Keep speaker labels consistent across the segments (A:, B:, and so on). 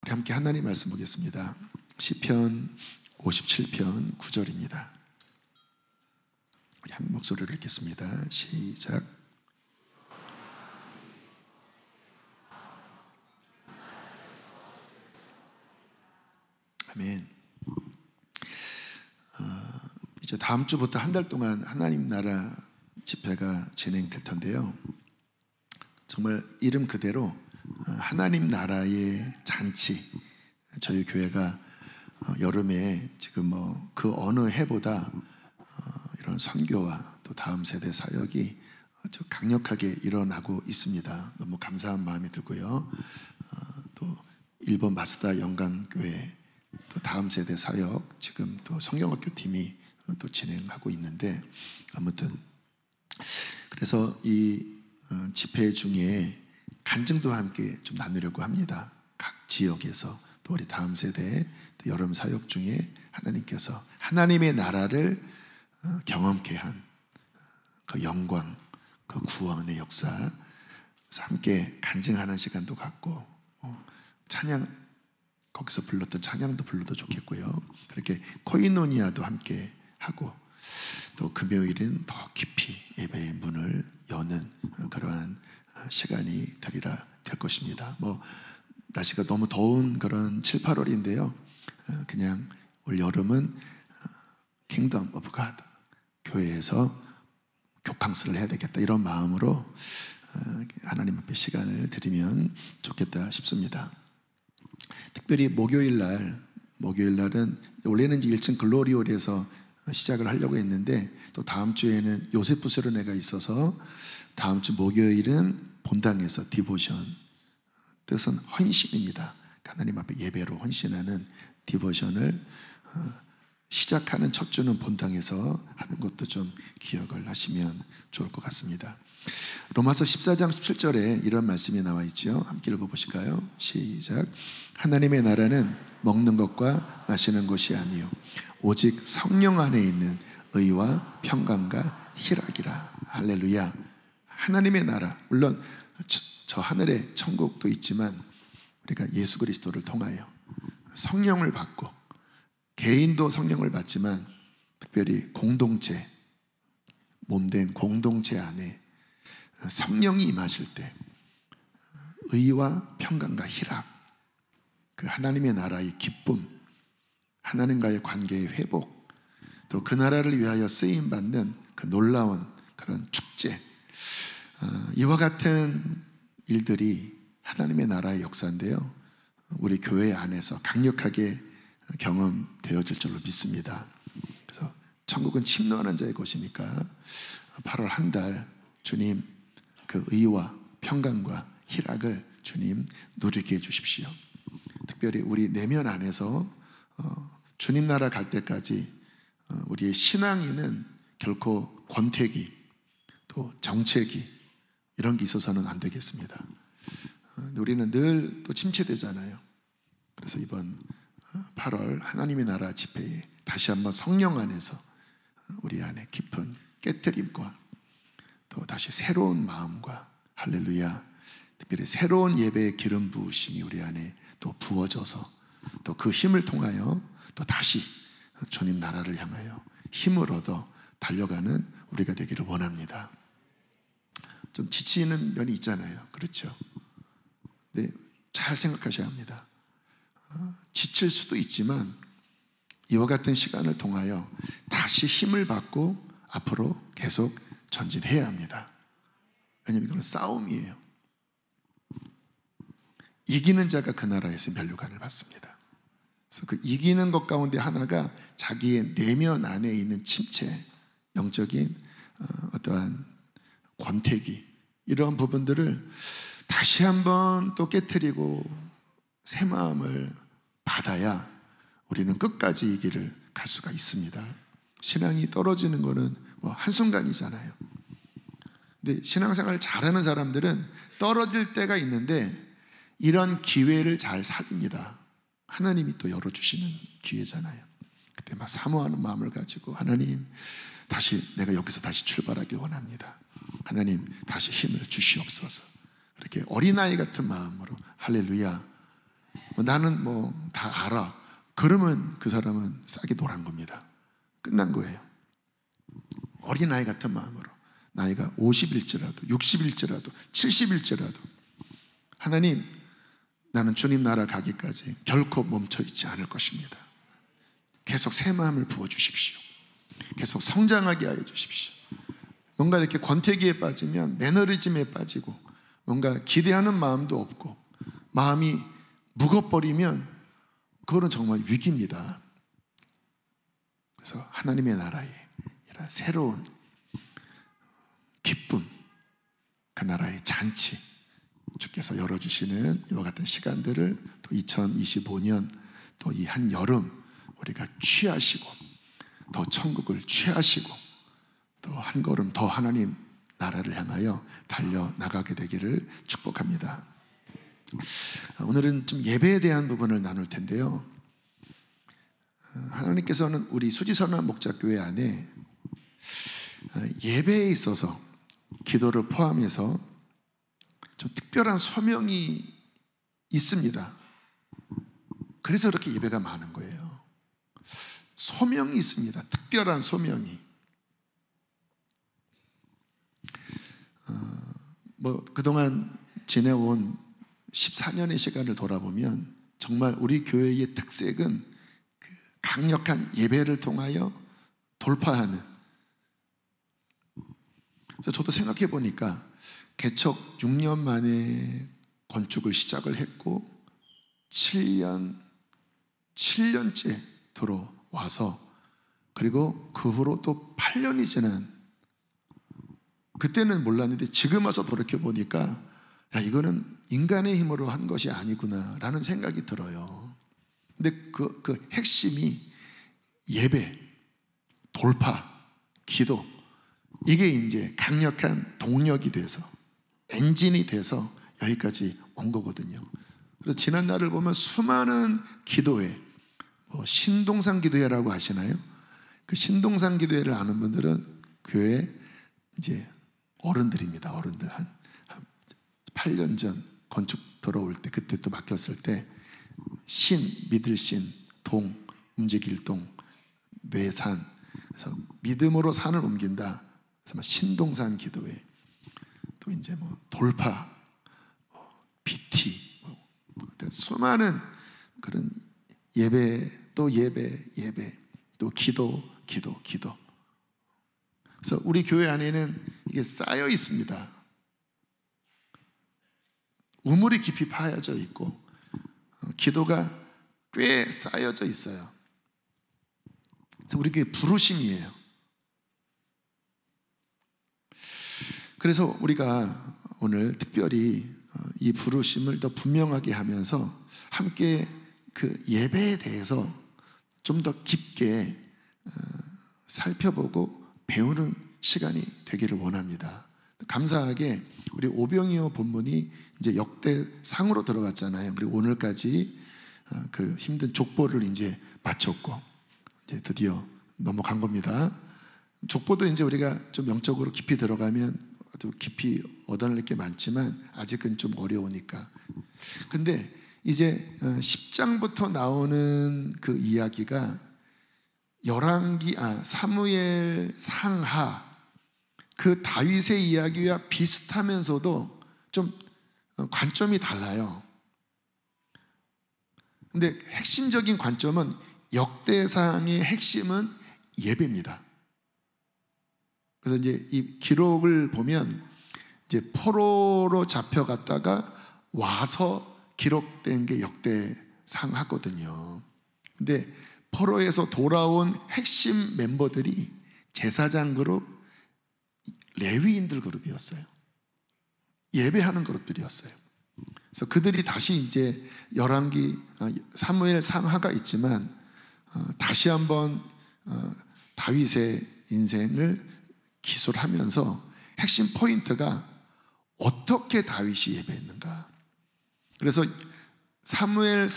A: 우리 함께 하나님 말씀 보겠습니다. 시편 57편 9절입니다. 우리 한 목소리를 읽겠습니다. 시작. 아멘. 이제 다음 주부터 한 달 동안 하나님 나라 집회가 진행될 텐데요. 정말 이름 그대로 하나님 나라의 잔치. 저희 교회가 여름에 지금 그 어느 해보다 이런 선교와 또 다음 세대 사역이 아주 강력하게 일어나고 있습니다. 너무 감사한 마음이 들고요. 또 일본 마쓰다 영광교회 또 다음 세대 사역 지금 또 성경학교 팀이 또 진행하고 있는데, 아무튼 그래서 이 집회 중에 간증도 함께 좀 나누려고 합니다. 각 지역에서 또 우리 다음 세대 또 여름 사역 중에 하나님께서 하나님의 나라를 경험케 한 그 영광, 그 구원의 역사, 그래서 함께 간증하는 시간도 갖고 찬양, 거기서 불렀던 찬양도 불러도 좋겠고요. 그렇게 코이노니아도 함께 하고, 또 금요일은 더 깊이 예배의 문을 여는 그러한 시간이 되리라 될 것입니다. 날씨가 너무 더운 그런 7, 8월인데요. 그냥 올 여름은 킹덤 오브 갓, 교회에서 교캉스를 해야 되겠다, 이런 마음으로 하나님 앞에 시간을 드리면 좋겠다 싶습니다. 특별히 목요일 날은 원래는 1층 글로리홀에서 시작을 하려고 했는데, 또 다음 주에는 요세프 세례가 있어서 다음 주 목요일은 본당에서 디보션, 뜻은 헌신입니다. 하나님 앞에 예배로 헌신하는 디보션을 시작하는 첫 주는 본당에서 하는 것도 좀 기억을 하시면 좋을 것 같습니다. 로마서 14장 17절에 이런 말씀이 나와 있죠. 함께 읽어보실까요? 시작. 하나님의 나라는 먹는 것과 마시는 것이 아니요 오직 성령 안에 있는 의와 평강과 희락이라. 할렐루야. 하나님의 나라, 물론 저 하늘에 천국도 있지만 우리가 예수 그리스도를 통하여 성령을 받고, 개인도 성령을 받지만 특별히 공동체, 몸된 공동체 안에 성령이 임하실 때 의와 평강과 희락, 그 하나님의 나라의 기쁨, 하나님과의 관계의 회복, 또 그 나라를 위하여 쓰임받는 그 놀라운 그런 축제, 이와 같은 일들이 하나님의 나라의 역사인데요, 우리 교회 안에서 강력하게 경험되어질 줄로 믿습니다. 그래서 천국은 침노하는 자의 곳이니까 8월 한 달 주님 그 의와 평강과 희락을 주님 누리게 해주십시오. 특별히 우리 내면 안에서 주님 나라 갈 때까지 우리의 신앙에는 결코 권태기 또 정체기 이런 게 있어서는 안 되겠습니다. 우리는 늘 또 침체되잖아요. 그래서 이번 8월 하나님의 나라 집회에 다시 한번 성령 안에서 우리 안에 깊은 깨트림과 또 다시 새로운 마음과, 할렐루야, 특별히 새로운 예배의 기름 부으심이 우리 안에 또 부어져서 또 그 힘을 통하여 또 다시 주님 나라를 향하여 힘을 얻어 달려가는 우리가 되기를 원합니다. 좀 지치는 면이 있잖아요. 그렇죠? 근데 잘 생각하셔야 합니다. 지칠 수도 있지만 이와 같은 시간을 통하여 다시 힘을 받고 앞으로 계속 전진해야 합니다. 왜냐하면 이건 싸움이에요. 이기는 자가 그 나라에서 면류관을 받습니다. 그래서 그 이기는 것 가운데 하나가 자기의 내면 안에 있는 침체, 영적인 어떠한 권태기, 이러한 부분들을 다시 한번 또 깨트리고 새 마음을 받아야 우리는 끝까지 이 길을 갈 수가 있습니다. 신앙이 떨어지는 거는 한순간이잖아요. 근데 신앙생활을 잘하는 사람들은 떨어질 때가 있는데 이런 기회를 잘 살립니다. 하나님이 또 열어주시는 기회잖아요. 그때 막 사모하는 마음을 가지고, 하나님 다시 내가 여기서 다시 출발하길 원합니다. 하나님 다시 힘을 주시옵소서. 이렇게 어린아이 같은 마음으로 할렐루야 나는 뭐 다 알아. 그러면 그 사람은 싹이 노란 겁니다. 끝난 거예요. 어린아이 같은 마음으로 나이가 50일지라도 60일지라도 70일지라도 하나님, 나는 주님 나라 가기까지 결코 멈춰 있지 않을 것입니다. 계속 새 마음을 부어주십시오. 계속 성장하게 하여 주십시오. 뭔가 이렇게 권태기에 빠지면 매너리즘에 빠지고 뭔가 기대하는 마음도 없고 마음이 묵어버리면 그거는 정말 위기입니다. 그래서 하나님의 나라에 이런 새로운 기쁨, 그 나라의 잔치 주께서 열어주시는 이와 같은 시간들을 또 2025년 또 이 한여름 우리가 취하시고 더 천국을 취하시고 또 한 걸음 더 하나님 나라를 향하여 달려나가게 되기를 축복합니다. 오늘은 좀 예배에 대한 부분을 나눌 텐데요. 하나님께서는 우리 수지선한 목자교회 안에 예배에 있어서 기도를 포함해서 좀 특별한 소명이 있습니다. 그래서 그렇게 예배가 많은 거예요. 소명이 있습니다. 특별한 소명이. 그동안 지내온 14년의 시간을 돌아보면 정말 우리 교회의 특색은 그 강력한 예배를 통하여 돌파하는. 그래서 저도 생각해 보니까 개척 6년 만에 건축을 시작을 했고 7년째 들어와서 그리고 그 후로 또 8년이 지난, 그때는 몰랐는데 지금 와서 돌이켜보니까 야, 이거는 인간의 힘으로 한 것이 아니구나 라는 생각이 들어요. 근데 그 핵심이 예배, 돌파, 기도, 이게 이제 강력한 동력이 돼서 엔진이 돼서 여기까지 온 거거든요. 그래서 지난 날을 보면 수많은 기도회, 신동산 기도회라고 하시나요? 그 신동산 기도회를 아는 분들은 교회 이제 어른들입니다. 어른들 한 8년 전 건축 들어올 때, 그때 또 맡겼을 때 믿을 신, 동, 움직일 동, 뇌산, 그래서 믿음으로 산을 옮긴다. 그래서 신동산 기도회, 또 이제 돌파, BT, 수많은 그런 예배, 또 기도. 그래서 우리 교회 안에는 이게 쌓여 있습니다. 우물이 깊이 파여져 있고 기도가 꽤 쌓여져 있어요. 그래서 우리 교회 부르심이에요. 그래서 우리가 오늘 특별히 이 부르심을 더 분명하게 하면서 함께 그 예배에 대해서 좀 더 깊게 살펴보고 배우는 시간이 되기를 원합니다. 감사하게 우리 오병이어 본문이 이제 역대상으로 들어갔잖아요. 그리고 오늘까지 그 힘든 족보를 이제 마쳤고 이제 드디어 넘어간 겁니다. 족보도 이제 우리가 좀 영적으로 깊이 들어가면 또 깊이 얻어낼 게 많지만 아직은 좀 어려우니까. 근데 이제 10장부터 나오는 그 이야기가 사무엘 상하, 그 다윗의 이야기와 비슷하면서도 좀 관점이 달라요. 근데 핵심적인 관점은 역대상의 핵심은 예배입니다. 그래서 이제 이 기록을 보면 이제 포로로 잡혀갔다가 와서 기록된 게 역대상하거든요. 근데 포로에서 돌아온 핵심 멤버들이 제사장 그룹, 레위인들 그룹이었어요. 예배하는 그룹들이었어요. 그래서 그들이 다시 이제 사무엘 상하가 있지만 다시 한번 다윗의 인생을 기술하면서 핵심 포인트가 어떻게 다윗이 예배했는가. 그래서 사무엘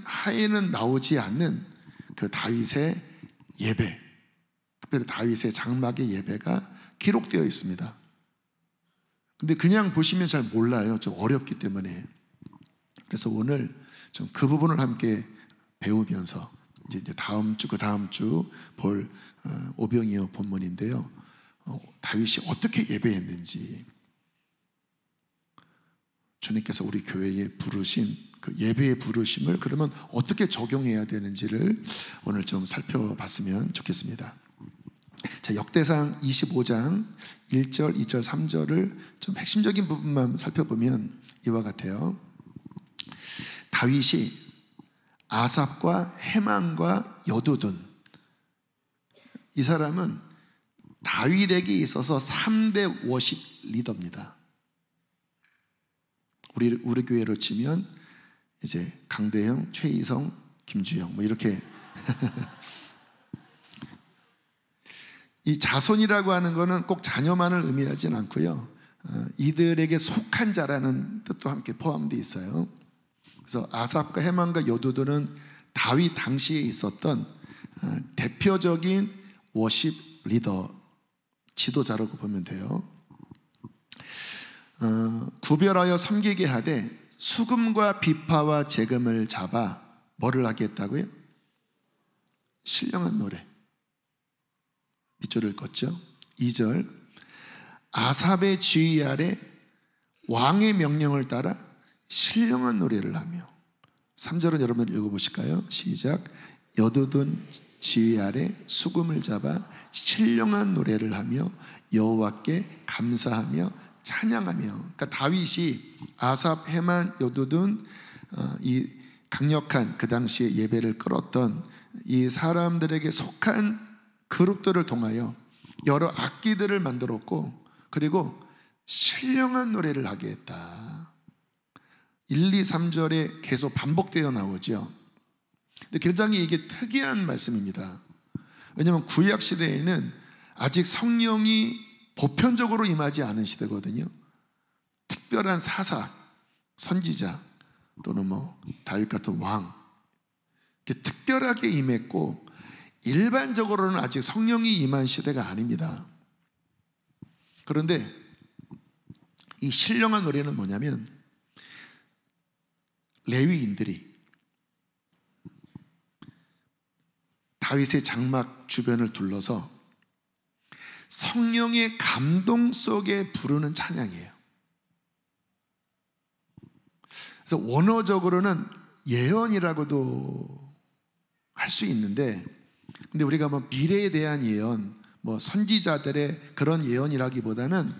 A: 하에는 나오지 않는 그 다윗의 예배, 특별히 다윗의 장막의 예배가 기록되어 있습니다. 근데 그냥 보시면 잘 몰라요. 좀 어렵기 때문에. 그래서 오늘 좀 그 부분을 함께 배우면서 이제 다음 주 그 다음 주 볼 오병이어 본문인데요. 다윗이 어떻게 예배했는지, 주님께서 우리 교회에 부르신 그 예배의 부르심을 그러면 어떻게 적용해야 되는지를 오늘 좀 살펴봤으면 좋겠습니다. 자, 역대상 25장 1절, 2절, 3절을 좀 핵심적인 부분만 살펴보면 이와 같아요. 다윗이 아삽과 헤만과 여두둔, 이 사람은 다윗에게 있어서 3대 워십 리더입니다. 우리 교회로 치면 이제 강대형, 최희성, 김주영 뭐 이렇게 이 자손이라고 하는 것은 꼭 자녀만을 의미하진 않고요, 이들에게 속한 자라는 뜻도 함께 포함되어 있어요. 그래서 아삽과 헤만과 여두둔은 다윗 당시에 있었던 대표적인 워십 리더, 지도자라고 보면 돼요. 구별하여 섬기게 하되 수금과 비파와 재금을 잡아 뭐를 하겠다고요? 신령한 노래. 밑줄을 걷죠. 2절, 아삽의 지휘 아래 왕의 명령을 따라 신령한 노래를 하며. 3절은 여러분 읽어보실까요? 시작. 여두둔 지휘 아래 수금을 잡아 신령한 노래를 하며 여호와께 감사하며 찬양하며. 그러니까 다윗이 아삽, 헤만, 여두둔, 이 강력한 그 당시에 예배를 끌었던 이 사람들에게 속한 그룹들을 통하여 여러 악기들을 만들었고, 그리고 신령한 노래를 하게 했다. 1, 2, 3절에 계속 반복되어 나오죠. 근데 굉장히 이게 특이한 말씀입니다. 왜냐하면 구약 시대에는 아직 성령이 보편적으로 임하지 않은 시대거든요. 특별한 사사, 선지자 또는 뭐 다윗 같은 왕, 이렇게 특별하게 임했고, 일반적으로는 아직 성령이 임한 시대가 아닙니다. 그런데 이 신령한 노래는 뭐냐면, 레위인들이 다윗의 장막 주변을 둘러서 성령의 감동 속에 부르는 찬양이에요. 그래서 원어적으로는 예언이라고도 할 수 있는데, 근데 우리가 뭐 미래에 대한 예언, 뭐 선지자들의 그런 예언이라기보다는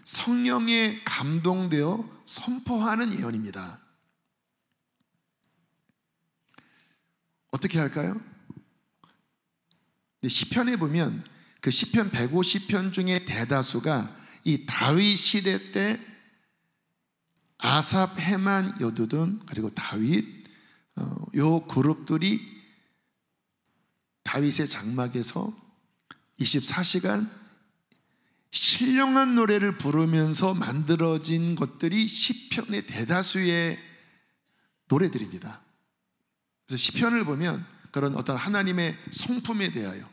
A: 성령에 감동되어 선포하는 예언입니다. 어떻게 할까요? 시편에 보면 그 시편 150편 중에 대다수가 이 다윗 시대 때 아삽, 헤만, 여두둔 그리고 다윗, 요 그룹들이 다윗의 장막에서 24시간 신령한 노래를 부르면서 만들어진 것들이 시편의 대다수의 노래들입니다. 그래서 시편을 보면 그런 어떤 하나님의 성품에 대하여,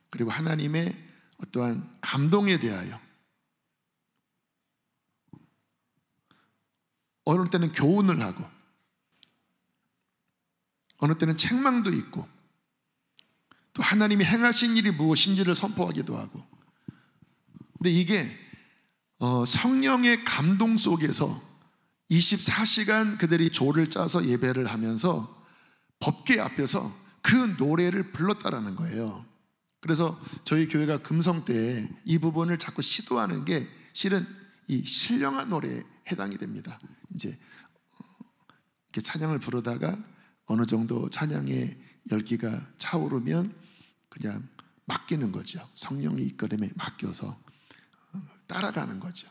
A: 그리고 하나님의 어떠한 감동에 대하여, 어느 때는 교훈을 하고 어느 때는 책망도 있고, 또 하나님이 행하신 일이 무엇인지를 선포하기도 하고. 근데 이게 성령의 감동 속에서 24시간 그들이 조를 짜서 예배를 하면서 법궤 앞에서 그 노래를 불렀다라는 거예요. 그래서 저희 교회가 금성 때 이 부분을 자꾸 시도하는 게 실은 이 신령한 노래에 해당이 됩니다. 이제 이렇게 찬양을 부르다가 어느 정도 찬양의 열기가 차오르면 그냥 맡기는 거죠. 성령의 이끌림에 맡겨서 따라가는 거죠.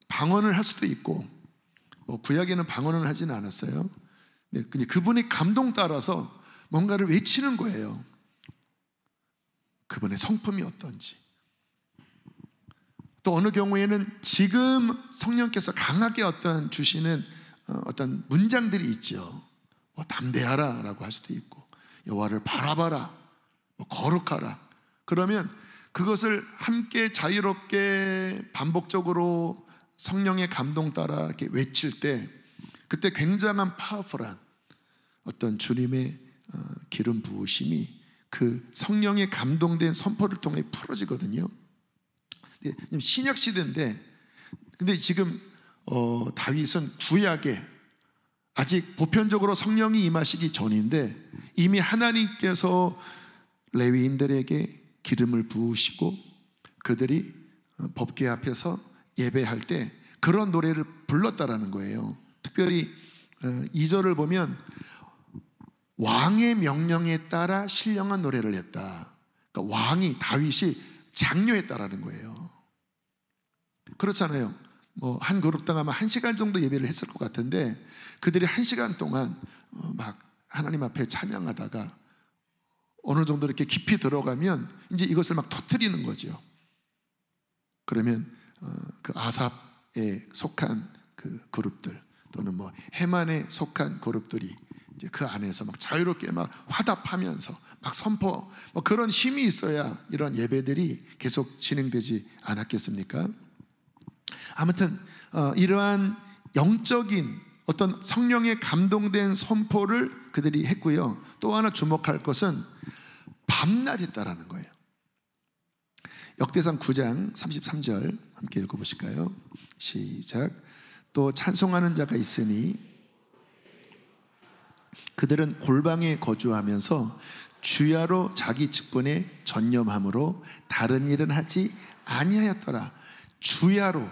A: 방언을 할 수도 있고, 구약에는 방언을 하지는 않았어요. 네, 근데 그분의 감동 따라서 뭔가를 외치는 거예요. 그분의 성품이 어떤지. 또 어느 경우에는 지금 성령께서 강하게 주시는 어떤 문장들이 있죠. 담대하라 라고 할 수도 있고, 여호와를 바라봐라, 거룩하라. 그러면 그것을 함께 자유롭게 반복적으로 성령의 감동 따라 이렇게 외칠 때 그때 굉장한 파워풀한 어떤 주님의 기름 부으심이 그 성령에 감동된 선포를 통해 풀어지거든요. 신약 시대인데, 근데 지금 다윗은 구약에 아직 보편적으로 성령이 임하시기 전인데 이미 하나님께서 레위인들에게 기름을 부으시고 그들이 법궤 앞에서 예배할 때 그런 노래를 불렀다라는 거예요. 특별히 2절을 보면 왕의 명령에 따라 신령한 노래를 했다. 그러니까 왕이, 다윗이 장려했다라는 거예요. 그렇잖아요. 한 그룹당 아마 1시간 정도 예배를 했을 것 같은데 그들이 1시간 동안 막 하나님 앞에 찬양하다가 어느 정도 이렇게 깊이 들어가면 이제 이것을 막 터뜨리는 거죠. 그러면 그 아삽에 속한 그 그룹들 또는 헤만에 속한 그룹들이 이제 그 안에서 막 자유롭게 막 화답하면서 막 선포, 그런 힘이 있어야 이런 예배들이 계속 진행되지 않았겠습니까? 아무튼 이러한 영적인 어떤 성령에 감동된 선포를 그들이 했고요. 또 하나 주목할 것은 밤낮 했다라는 거예요. 역대상 9장 33절 함께 읽어보실까요? 시작. 또 찬송하는 자가 있으니 그들은 골방에 거주하면서 주야로 자기 직분에 전념함으로 다른 일은 하지 아니하였더라. 주야로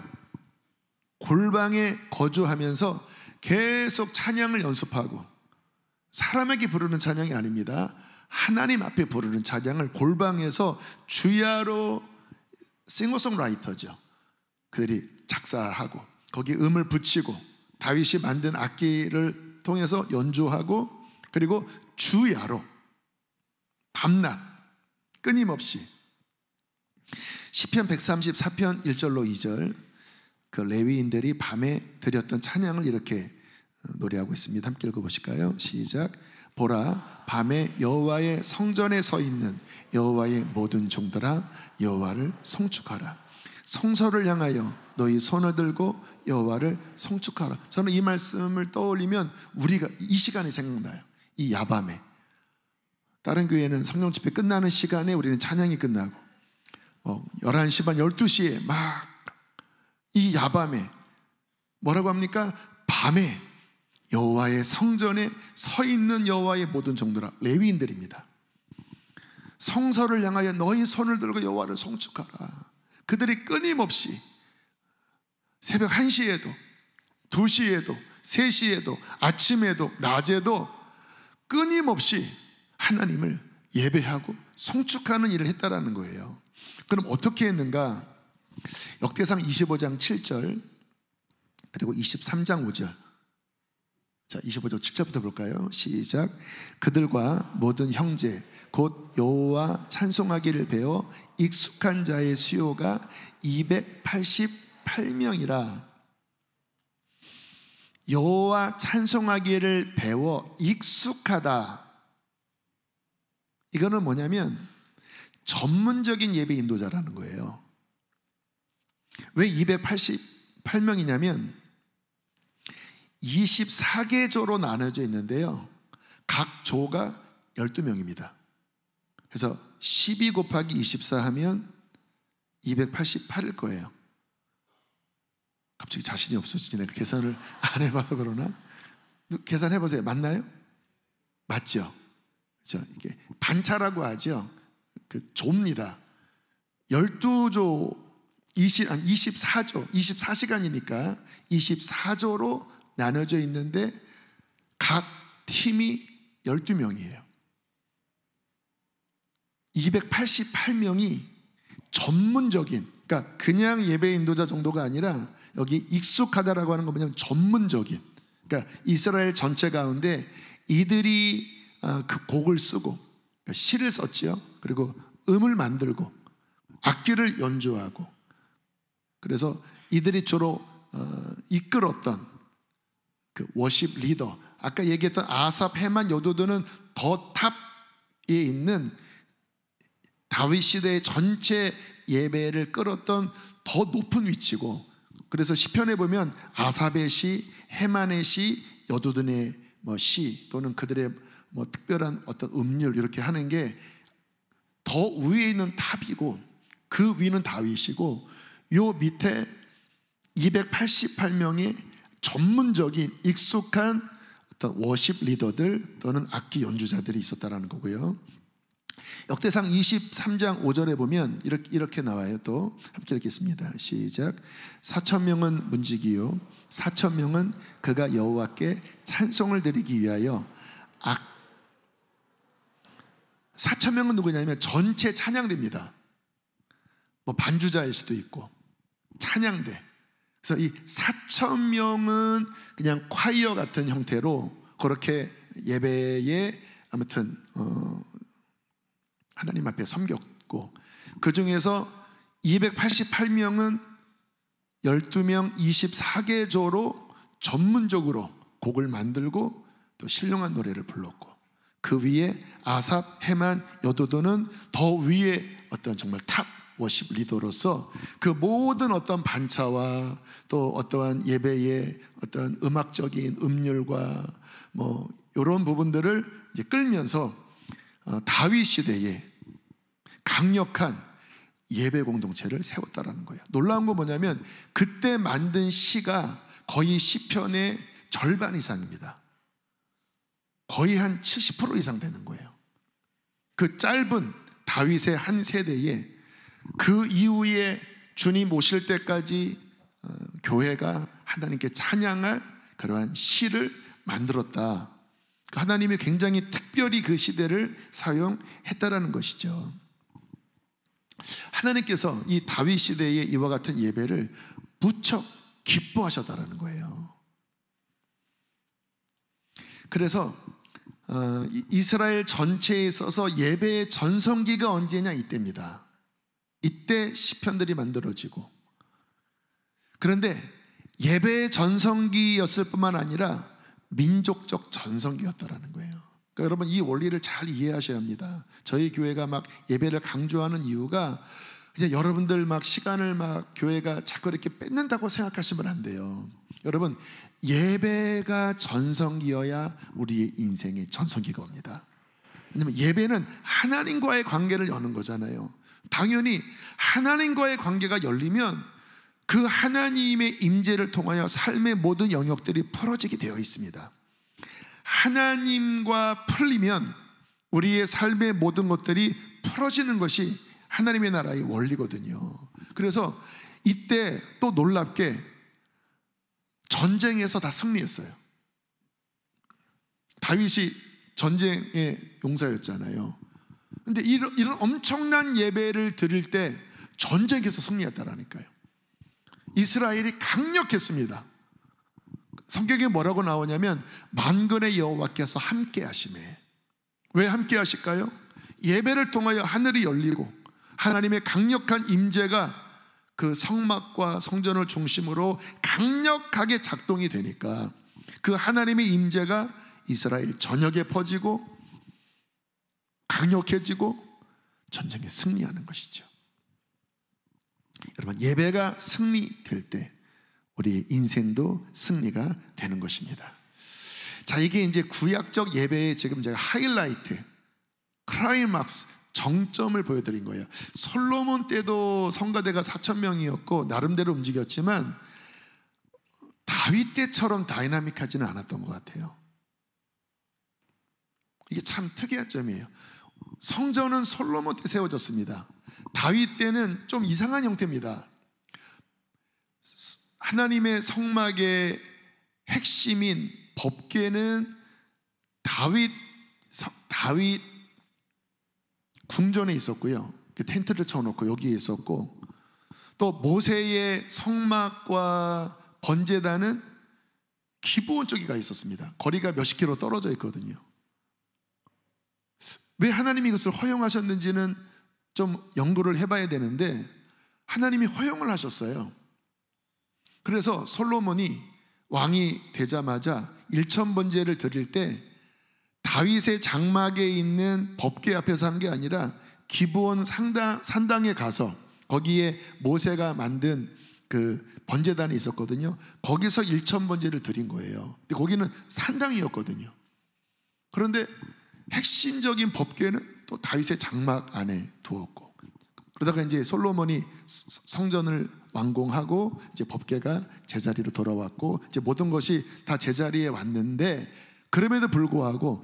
A: 골방에 거주하면서 계속 찬양을 연습하고, 사람에게 부르는 찬양이 아닙니다. 하나님 앞에 부르는 찬양을 골방에서 주야로, 싱어송라이터죠. 그들이 작사하고 거기 음을 붙이고 다윗이 만든 악기를 통해서 연주하고, 그리고 주야로 밤낮 끊임없이 시편 134편 1절로 2절 그 레위인들이 밤에 드렸던 찬양을 이렇게 노래하고 있습니다. 함께 읽어보실까요? 시작. 보라, 밤에 여호와의 성전에 서 있는 여호와의 모든 종들아, 여호와를 송축하라. 성소를 향하여 너희 손을 들고 여호와를 송축하라. 저는 이 말씀을 떠올리면 우리가 이 시간이 생각나요. 이 야밤에, 다른 교회는 성령 집회 끝나는 시간에 우리는 찬양이 끝나고 11시 반 12시에 막 이 야밤에 뭐라고 합니까? 밤에 여호와의 성전에 서 있는 여호와의 모든 종들아, 레위인들입니다. 성소를 향하여 너희 손을 들고 여호와를 송축하라. 그들이 끊임없이 새벽 1시에도 2시에도 3시에도 아침에도 낮에도 끊임없이 하나님을 예배하고 송축하는 일을 했다라는 거예요. 그럼 어떻게 했는가? 역대상 25장 7절 그리고 23장 5절. 자, 25절 7절부터 볼까요? 시작. 그들과 모든 형제 곧 여호와 찬송하기를 배워 익숙한 자의 수요가 288명이라. 여호와 찬송하기를 배워 익숙하다. 이거는 뭐냐면 전문적인 예배 인도자라는 거예요. 왜 288명이냐면 24개 조로 나눠져 있는데요, 각 조가 12명입니다. 그래서 12 곱하기 24 하면 288일 거예요. 갑자기 자신이 없어지네. 계산을 안 해봐서 그러나? 계산해보세요. 맞나요? 맞죠? 그렇죠? 이게 반차라고 하죠. 그 조입니다. 12조 24조 24시간이니까 24조로 나눠져 있는데 각 팀이 12명이에요 288명이 전문적인, 그러니까 그냥 예배 인도자 정도가 아니라 여기 익숙하다라고 하는 건 뭐냐면 전문적인, 그러니까 이스라엘 전체 가운데 이들이 그 곡을 쓰고, 그러니까 시를 썼지요. 그리고 음을 만들고 악기를 연주하고, 그래서 이들이 주로 이끌었던 그 워십 리더, 아까 얘기했던 아삽, 헤만, 여도도는 더 탑에 있는 다윗 시대의 전체 예배를 끌었던 더 높은 위치고, 그래서 시편에 보면 아삽의 시, 헤만의 시, 여두둔의 시 또는 그들의 특별한 어떤 음률 이렇게 하는 게 더 위에 있는 탑이고 그 위는 다윗이고 요 밑에 288명의 전문적인 익숙한 어떤 워십 리더들 또는 악기 연주자들이 있었다라는 거고요. 역대상 23장 5절에 보면 이렇게 나와요. 또 함께 읽겠습니다. 시작. 4,000명은 문지기요 4,000명은 그가 여호와께 찬송을 드리기 위하여 4,000명은 누구냐면 전체 찬양대입니다. 반주자일 수도 있고 찬양대. 그래서 이 4,000명은 그냥 콰이어 같은 형태로 그렇게 예배에 아무튼 하나님 앞에 섬겼고, 그 중에서 288명은 12명 24개조로 전문적으로 곡을 만들고 또 신령한 노래를 불렀고, 그 위에 아삽, 헤만, 여두둔은 더 위에 어떤 정말 탑 워십 리더로서 그 모든 어떤 반차와 또 어떠한 예배의 어떤 음악적인 음률과 이런 부분들을 이제 끌면서 다윗 시대에 강력한 예배 공동체를 세웠다라는 거예요. 놀라운 건 뭐냐면 그때 만든 시가 거의 시편의 절반 이상입니다. 거의 한 70% 이상 되는 거예요. 그 짧은 다윗의 한 세대에 그 이후에 주님 오실 때까지 교회가 하나님께 찬양할 그러한 시를 만들었다. 하나님이 굉장히 특별히 그 시대를 사용했다라는 것이죠. 하나님께서 이 다윗 시대의 이와 같은 예배를 무척 기뻐하셨다라는 거예요. 그래서 이스라엘 전체에 있어서 예배의 전성기가 언제냐? 이때입니다. 이때 시편들이 만들어지고, 그런데 예배의 전성기였을 뿐만 아니라 민족적 전성기였다라는 거예요. 그러니까 여러분 이 원리를 잘 이해하셔야 합니다. 저희 교회가 막 예배를 강조하는 이유가 그냥 여러분들 막 시간을 막 교회가 자꾸 이렇게 뺏는다고 생각하시면 안 돼요. 여러분 예배가 전성기여야 우리의 인생의 전성기가 옵니다. 왜냐하면 예배는 하나님과의 관계를 여는 거잖아요. 당연히 하나님과의 관계가 열리면 그 하나님의 임재를 통하여 삶의 모든 영역들이 풀어지게 되어 있습니다. 하나님과 풀리면 우리의 삶의 모든 것들이 풀어지는 것이 하나님의 나라의 원리거든요. 그래서 이때 또 놀랍게 전쟁에서 다 승리했어요. 다윗이 전쟁의 용사였잖아요. 근데 이런 엄청난 예배를 드릴 때 전쟁에서 승리했다라니까요. 이스라엘이 강력했습니다. 성경에 뭐라고 나오냐면 만군의 여호와께서 함께 하시매. 왜 함께 하실까요? 예배를 통하여 하늘이 열리고 하나님의 강력한 임재가 그 성막과 성전을 중심으로 강력하게 작동이 되니까 그 하나님의 임재가 이스라엘 전역에 퍼지고 강력해지고 전쟁에 승리하는 것이죠. 여러분 예배가 승리될 때 우리의 인생도 승리가 되는 것입니다. 자, 이게 이제 구약적 예배의 지금 제가 하이라이트, 클라이막스, 정점을 보여드린 거예요. 솔로몬 때도 성가대가 4,000명이었고 나름대로 움직였지만 다윗 때처럼 다이나믹하지는 않았던 것 같아요. 이게 참 특이한 점이에요. 성전은 솔로몬 때 세워졌습니다. 다윗 때는 좀 이상한 형태입니다. 하나님의 성막의 핵심인 법궤는 다윗 궁전에 있었고요. 텐트를 쳐놓고 여기에 있었고, 또 모세의 성막과 번제단은 기브온 쪽에 가 있었습니다. 거리가 몇십 킬로 떨어져 있거든요. 왜 하나님이 이것을 허용하셨는지는 좀 연구를 해봐야 되는데 하나님이 허용을 하셨어요. 그래서 솔로몬이 왕이 되자마자 일천번제를 드릴 때 다윗의 장막에 있는 법궤 앞에서 한 게 아니라 기브온 산당에 가서 거기에 모세가 만든 그 번제단이 있었거든요. 거기서 1천 번제를 드린 거예요. 근데 거기는 산당이었거든요. 그런데 핵심적인 법궤는 또 다윗의 장막 안에 두었고, 그러다가 이제 솔로몬이 성전을 완공하고 이제 법궤가 제자리로 돌아왔고, 이제 모든 것이 다 제자리에 왔는데, 그럼에도 불구하고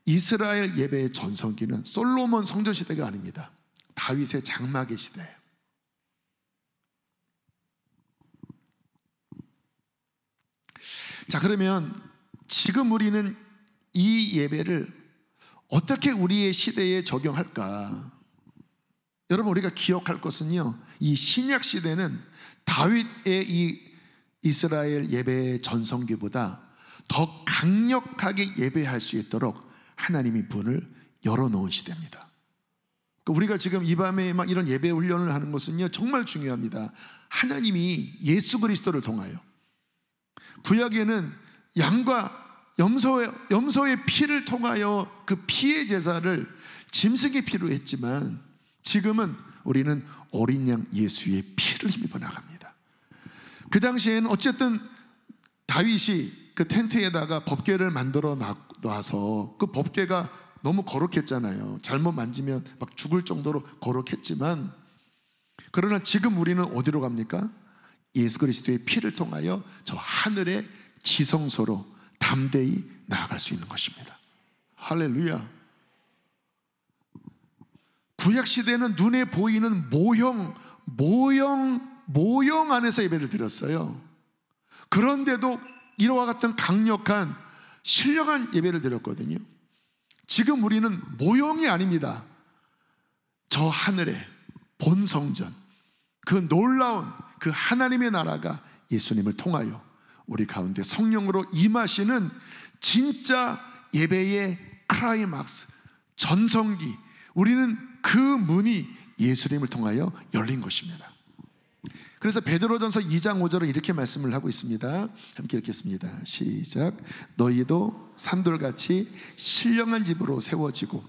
A: 이스라엘 예배의 전성기는 솔로몬 성전 시대가 아닙니다. 다윗의 장막의 시대예요. 자, 그러면 지금 우리는 이 예배를 어떻게 우리의 시대에 적용할까? 여러분, 우리가 기억할 것은요, 이 신약 시대는 다윗의 이 이스라엘 예배의 전성기보다 더 강력하게 예배할 수 있도록 하나님이 문을 열어놓은 시대입니다. 우리가 지금 이 밤에 막 이런 예배 훈련을 하는 것은요, 정말 중요합니다. 하나님이 예수 그리스도를 통하여, 구약에는 양과 염소의 피를 통하여 그 피의 제사를 짐승의 피로 했지만, 지금은 우리는 어린 양 예수의 피를 힘입어 나갑니다. 그 당시에는 어쨌든 다윗이 그 텐트에다가 법궤를 만들어 놔서 그 법궤가 너무 거룩했잖아요. 잘못 만지면 막 죽을 정도로 거룩했지만, 그러나 지금 우리는 어디로 갑니까? 예수 그리스도의 피를 통하여 저 하늘의 지성소로 담대히 나아갈 수 있는 것입니다. 할렐루야. 구약시대는 눈에 보이는 모형 안에서 예배를 드렸어요. 그런데도 이와 같은 강력한 신령한 예배를 드렸거든요. 지금 우리는 모형이 아닙니다. 저 하늘의 본성전, 그 놀라운 그 하나님의 나라가 예수님을 통하여 우리 가운데 성령으로 임하시는 진짜 예배의 클라이막스, 전성기, 우리는 그 문이 예수님을 통하여 열린 것입니다. 그래서 베드로전서 2장 5절은 이렇게 말씀을 하고 있습니다. 함께 읽겠습니다. 시작. 너희도 산돌같이 신령한 집으로 세워지고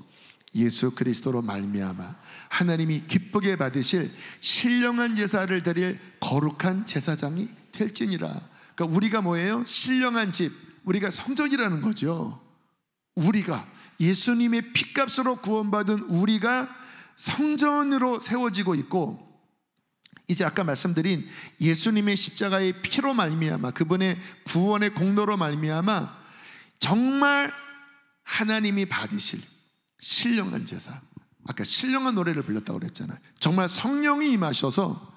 A: 예수 그리스도로 말미암아 하나님이 기쁘게 받으실 신령한 제사를 드릴 거룩한 제사장이 될지니라. 그러니까 우리가 뭐예요? 신령한 집, 우리가 성전이라는 거죠. 우리가 예수님의 피값으로 구원받은 우리가 성전으로 세워지고 있고, 이제 아까 말씀드린 예수님의 십자가의 피로 말미암아, 그분의 구원의 공로로 말미암아 정말 하나님이 받으실 신령한 제사, 아까 신령한 노래를 불렀다고 그랬잖아요. 정말 성령이 임하셔서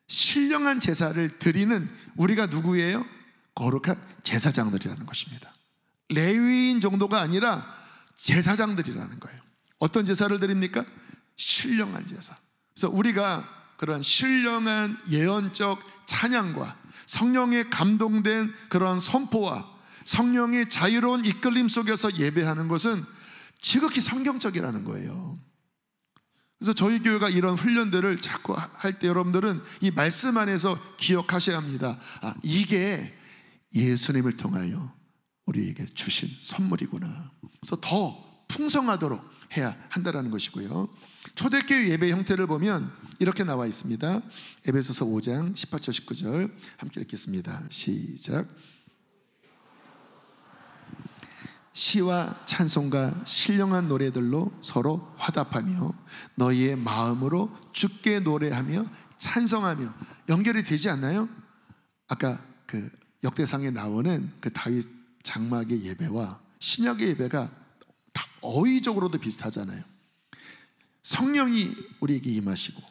A: 신령한 제사를 드리는 우리가 누구예요? 거룩한 제사장들이라는 것입니다. 레위인 정도가 아니라 제사장들이라는 거예요. 어떤 제사를 드립니까? 신령한 제사. 그래서 우리가 그런 신령한 예언적 찬양과 성령에 감동된 그런 선포와 성령의 자유로운 이끌림 속에서 예배하는 것은 지극히 성경적이라는 거예요. 그래서 저희 교회가 이런 훈련들을 자꾸 할 때 여러분들은 이 말씀 안에서 기억하셔야 합니다. 아, 이게 예수님을 통하여 우리에게 주신 선물이구나. 그래서 더 풍성하도록 해야 한다는 것이고요. 초대교회 예배 형태를 보면 이렇게 나와 있습니다. 에베소서 5장 18절 19절 함께 읽겠습니다. 시작. 시와 찬송과 신령한 노래들로 서로 화답하며 너희의 마음으로 주께 노래하며 찬송하며. 연결이 되지 않나요? 아까 그 역대상에 나오는 그 다윗 장막의 예배와 신약의 예배가 다 어휘적으로도 비슷하잖아요. 성령이 우리에게 임하시고,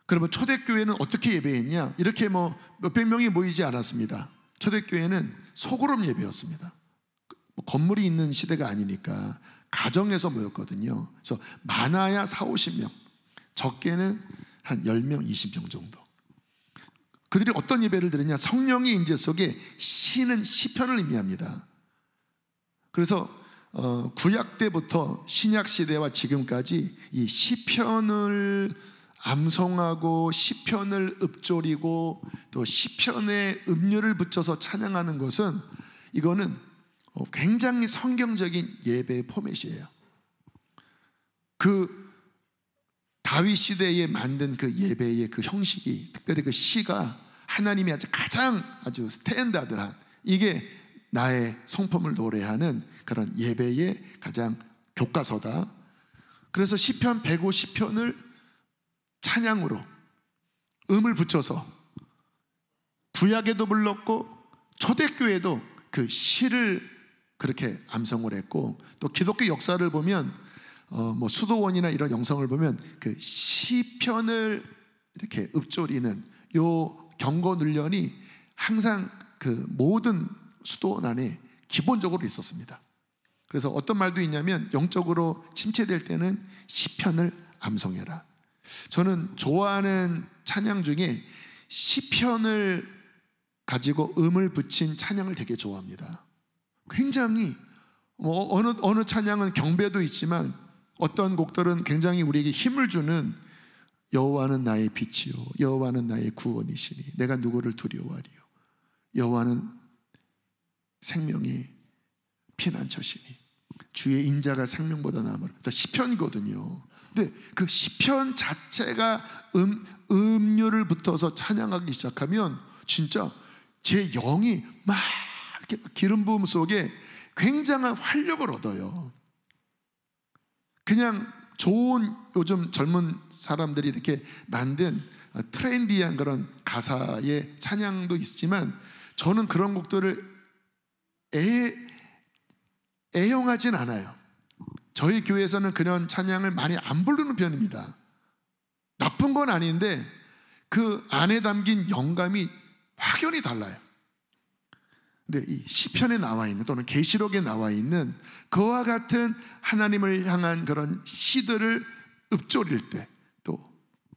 A: 그러면 초대교회는 어떻게 예배했냐? 이렇게 뭐 몇백 명이 모이지 않았습니다. 초대교회는 소그룹 예배였습니다. 건물이 있는 시대가 아니니까 가정에서 모였거든요. 그래서 많아야 40-50명, 적게는 한 10명, 20명 정도. 그들이 어떤 예배를 드리냐? 성령의 임재 속에 시는 시편을 의미합니다. 그래서 구약 때부터 신약 시대와 지금까지 이 시편을 암송하고 시편을 읊조리고 또 시편에 음료를 붙여서 찬양하는 것은, 이거는 굉장히 성경적인 예배의 포맷이에요. 그 다윗 시대에 만든 그 예배의 그 형식이, 특별히 그 시가 하나님이 아주 스탠다드한, 이게 나의 성품을 노래하는 그런 예배의 가장 교과서다. 그래서 시편 150편을 찬양으로 음을 붙여서 구약에도 불렀고 초대교회도 그 시를 그렇게 암송을 했고, 또 기독교 역사를 보면 뭐 수도원이나 이런 영성을 보면 그 시편을 이렇게 읊조리는 요 경고 눌련이 항상 그 모든 수도원 안에 기본적으로 있었습니다. 그래서 어떤 말도 있냐면, 영적으로 침체될 때는 시편을 암송해라. 저는 좋아하는 찬양 중에 시편을 가지고 음을 붙인 찬양을 되게 좋아합니다. 굉장히 어느 찬양은 경배도 있지만 어떤 곡들은 굉장히 우리에게 힘을 주는, 여호와는 나의 빛이요 여호와는 나의 구원이시니 내가 누구를 두려워하리요, 여호와는 생명의 피난처시니 주의 인자가 생명보다 나으므로. 시편이거든요. 근데 그 시편 자체가 음료를 붙어서 찬양하기 시작하면 진짜 제 영이 막 이렇게 기름 부음 속에 굉장한 활력을 얻어요. 그냥 좋은 요즘 젊은 사람들이 이렇게 만든 트렌디한 그런 가사의 찬양도 있지만, 저는 그런 곡들을 애용하진 않아요. 저희 교회에서는 그런 찬양을 많이 안 부르는 편입니다. 나쁜 건 아닌데 그 안에 담긴 영감이 확연히 달라요. 근데 이 시편에 나와 있는, 또는 계시록에 나와 있는 그와 같은 하나님을 향한 그런 시들을 읊조릴 때, 또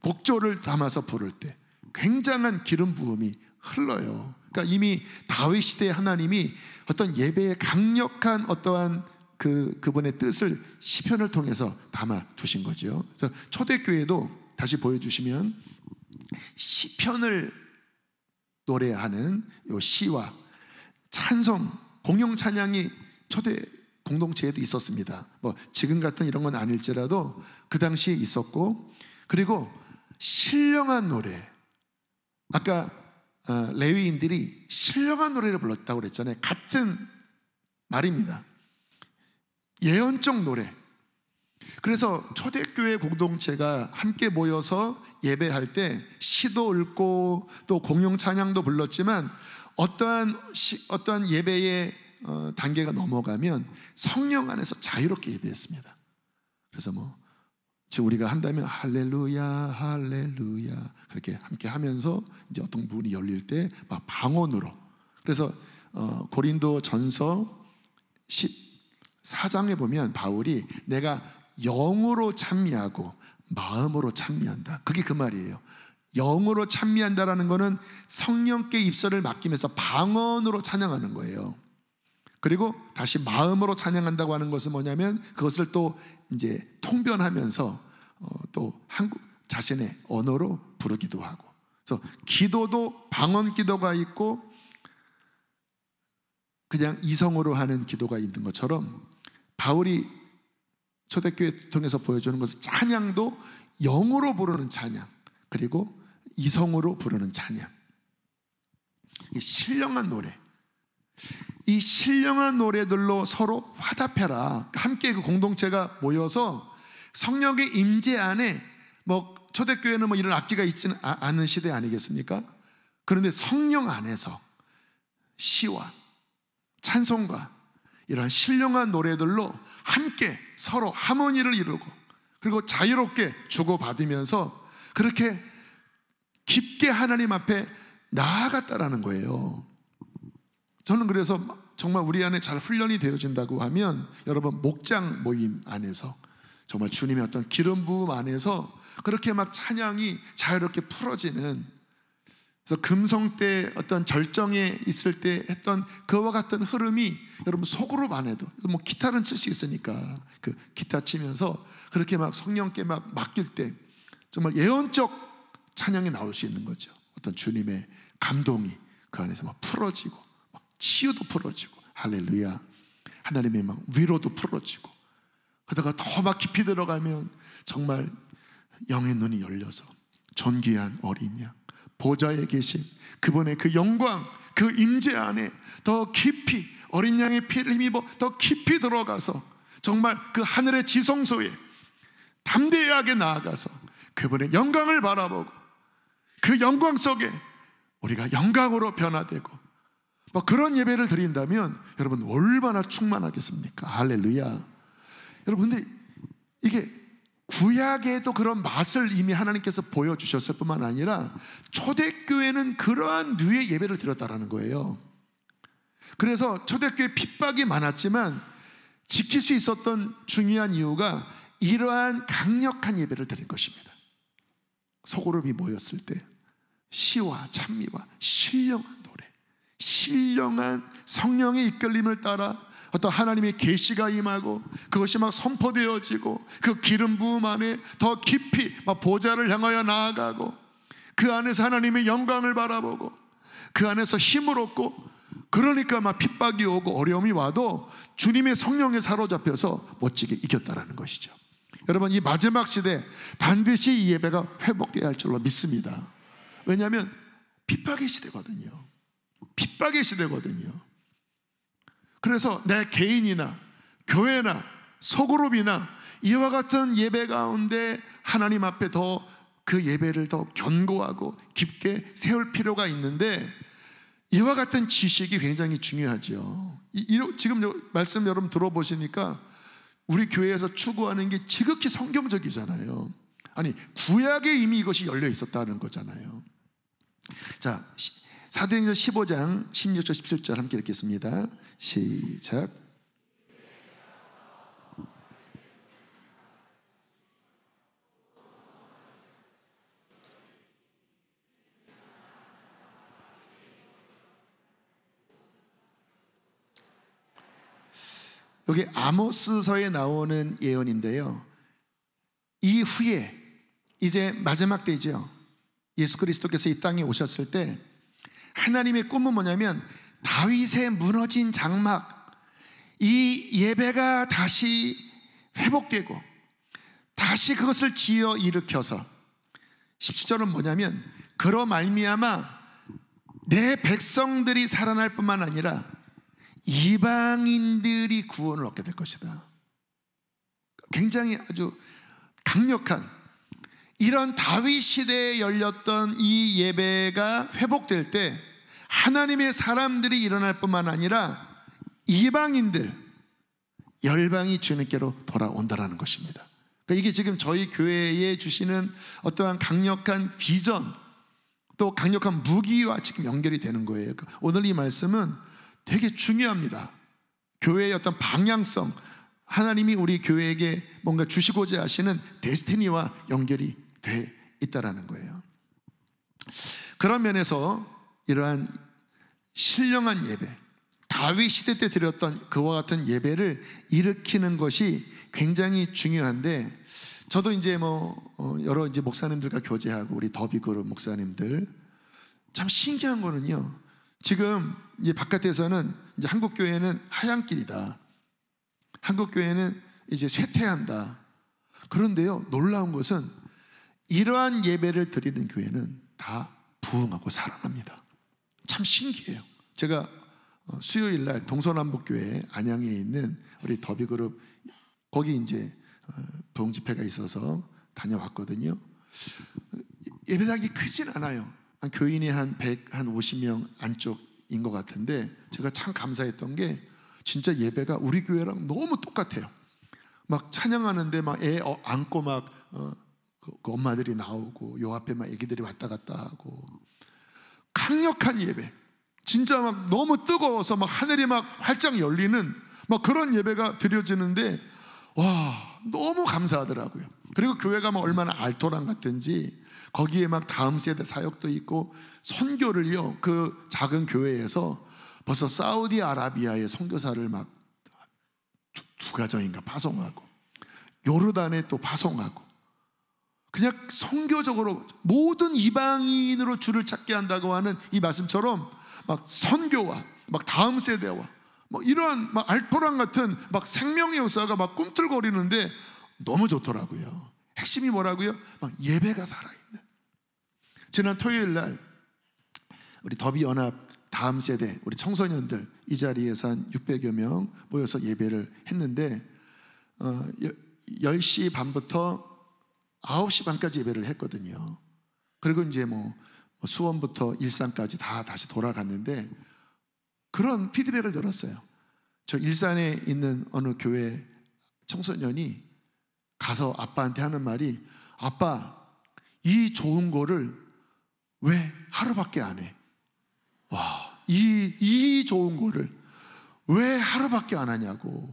A: 곡조를 담아서 부를 때 굉장한 기름 부음이 흘러요. 그러니까 이미 다윗 시대의 하나님이 어떤 예배의 강력한 어떠한 그분의 뜻을 시편을 통해서 담아 두신 거죠. 그래서 초대교회도 다시 보여주시면, 시편을 노래하는 요 시와 찬송, 공용 찬양이 초대 공동체에도 있었습니다. 뭐 지금 같은 이런 건 아닐지라도 그 당시에 있었고, 그리고 신령한 노래, 아까 레위인들이 신령한 노래를 불렀다고 그랬잖아요. 같은 말입니다. 예언적 노래. 그래서 초대교회 공동체가 함께 모여서 예배할 때 시도 읊고 또 공용 찬양도 불렀지만, 어떠한 예배의 단계가 넘어가면 성령 안에서 자유롭게 예배했습니다. 그래서 지금 우리가 한다면 할렐루야 할렐루야 그렇게 함께 하면서 이제 어떤 부분이 열릴 때 막 방언으로. 그래서 고린도 전서 14장에 보면 바울이 내가 영으로 찬미하고 마음으로 찬미한다, 그게 그 말이에요. 영으로 찬미한다라는 것은 성령께 입술을 맡기면서 방언으로 찬양하는 거예요. 그리고 다시 마음으로 찬양한다고 하는 것은 뭐냐면, 그것을 또 이제 통변하면서 또 한국 자신의 언어로 부르기도 하고. 그래서 기도도 방언 기도가 있고 그냥 이성으로 하는 기도가 있는 것처럼, 바울이 초대교회 통해서 보여주는 것은 찬양도 영으로 부르는 찬양, 그리고 이성으로 부르는 찬양. 이 신령한 노래, 이 신령한 노래들로 서로 화답해라. 함께 그 공동체가 모여서 성령의 임재 안에, 초대교회는 이런 악기가 있지는 않은 시대 아니겠습니까? 그런데 성령 안에서 시와 찬송과 이런 신령한 노래들로 함께 서로 하모니를 이루고, 그리고 자유롭게 주고받으면서 그렇게 깊게 하나님 앞에 나아갔다라는 거예요. 저는 그래서 정말 우리 안에 잘 훈련이 되어진다고 하면, 여러분 목장 모임 안에서 정말 주님의 어떤 기름 부음 안에서 그렇게 막 찬양이 자유롭게 풀어지는, 그래서 금성 때 어떤 절정에 있을 때 했던 그와 같은 흐름이 여러분 속으로만 해도, 기타는 칠 수 있으니까 그 기타 치면서 그렇게 막 성령께 막 맡길 때 정말 예언적 찬양이 나올 수 있는 거죠. 어떤 주님의 감동이 그 안에서 막 풀어지고, 막 치유도 풀어지고, 할렐루야, 하나님의 막 위로도 풀어지고, 그러다가 더 막 깊이 들어가면 정말 영의 눈이 열려서 존귀한 어린 양, 보좌에 계신 그분의 그 영광, 그 임재 안에 더 깊이 어린 양의 피를 힘입어 더 깊이 들어가서 정말 그 하늘의 지성소에 담대하게 나아가서 그분의 영광을 바라보고 그 영광 속에 우리가 영광으로 변화되고 뭐 그런 예배를 드린다면 여러분 얼마나 충만하겠습니까? 할렐루야. 여러분, 근데 이게 구약에도 그런 맛을 이미 하나님께서 보여주셨을 뿐만 아니라 초대교회는 그러한 류의 예배를 드렸다라는 거예요. 그래서 초대교회 핍박이 많았지만 지킬 수 있었던 중요한 이유가 이러한 강력한 예배를 드린 것입니다. 소그룹이 모였을 때 시와 찬미와 신령한 노래, 신령한 성령의 이끌림을 따라 어떤 하나님의 계시가 임하고 그것이 막 선포되어지고 그 기름 부음 안에 더 깊이 막 보좌를 향하여 나아가고 그 안에서 하나님의 영광을 바라보고 그 안에서 힘을 얻고, 그러니까 막 핍박이 오고 어려움이 와도 주님의 성령에 사로잡혀서 멋지게 이겼다라는 것이죠. 여러분, 이 마지막 시대 반드시 이 예배가 회복되어야 할 줄로 믿습니다. 왜냐하면 핍박의 시대거든요. 핍박의 시대거든요. 그래서 내 개인이나 교회나 소그룹이나 이와 같은 예배 가운데 하나님 앞에 더 그 예배를 더 견고하고 깊게 세울 필요가 있는데, 이와 같은 지식이 굉장히 중요하죠. 지금 말씀 여러분 들어보시니까 우리 교회에서 추구하는 게 지극히 성경적이잖아요. 아니, 구약에 이미 이것이 열려 있었다는 거잖아요. 자, 사도행전 15장 16절 17절 함께 읽겠습니다. 시작. 여기 아모스서에 나오는 예언인데요, 이후에 이제 마지막 때죠. 예수 그리스도께서 이 땅에 오셨을 때 하나님의 꿈은 뭐냐면 다윗의 무너진 장막, 이 예배가 다시 회복되고 다시 그것을 지어 일으켜서 17절은 뭐냐면 그로 말미암아 내 백성들이 살아날 뿐만 아니라 이방인들이 구원을 얻게 될 것이다. 굉장히 아주 강력한 이런 다윗 시대에 열렸던 이 예배가 회복될 때 하나님의 사람들이 일어날 뿐만 아니라 이방인들, 열방이 주님께로 돌아온다라는 것입니다. 그러니까 이게 지금 저희 교회에 주시는 어떠한 강력한 비전, 또 강력한 무기와 지금 연결이 되는 거예요. 오늘 이 말씀은 되게 중요합니다. 교회의 어떤 방향성, 하나님이 우리 교회에게 뭔가 주시고자 하시는 데스티니와 연결이 돼 있다라는 거예요. 그런 면에서 이러한 신령한 예배, 다윗 시대 때 드렸던 그와 같은 예배를 일으키는 것이 굉장히 중요한데, 저도 이제 여러 이제 목사님들과 교제하고 우리 더비그룹 목사님들, 참 신기한 거는요, 지금 이제 바깥에서는 이제 한국 교회는 하얀길이다, 한국 교회는 이제 쇠퇴한다. 그런데요, 놀라운 것은 이러한 예배를 드리는 교회는 다 부흥하고 살아납니다. 참 신기해요. 제가 수요일 날 동서남북교회 안양에 있는 우리 더비그룹 거기 이제 부흥 집회가 있어서 다녀왔거든요. 예배당이 크진 않아요. 교인이 한 100, 한 50명 안쪽인 것 같은데, 제가 참 감사했던 게 진짜 예배가 우리 교회랑 너무 똑같아요. 막 찬양하는데 막 애 안고 막 그 엄마들이 나오고 요 앞에 막 애기들이 왔다 갔다 하고, 강력한 예배, 진짜 막 너무 뜨거워서 막 하늘이 막 활짝 열리는 막 그런 예배가 드려지는데, 와, 너무 감사하더라고요. 그리고 교회가 막 얼마나 알토란 같은지 거기에 막 다음 세대 사역도 있고, 선교를요, 그 작은 교회에서 벌써 사우디아라비아의 선교사를 막 두 가정인가 파송하고, 요르단에 또 파송하고, 그냥 선교적으로 모든 이방인으로 주를 찾게 한다고 하는 이 말씀처럼 막 선교와 막 다음 세대와 뭐 이러한 막 알토란 같은 막 생명의 역사가 막 꿈틀거리는데 너무 좋더라고요. 핵심이 뭐라고요? 막 예배가 살아있는. 지난 토요일 날 우리 더비연합 다음 세대 우리 청소년들 이 자리에서 한 600여 명 모여서 예배를 했는데 10시 반부터 9시 반까지 예배를 했거든요. 그리고 이제 뭐 수원부터 일산까지 다 다시 돌아갔는데 그런 피드백을 들었어요. 저 일산에 있는 어느 교회 청소년이 가서 아빠한테 하는 말이, 아빠, 이 좋은 거를 왜 하루밖에 안 해? 와, 이 좋은 거를 왜 하루밖에 안 하냐고.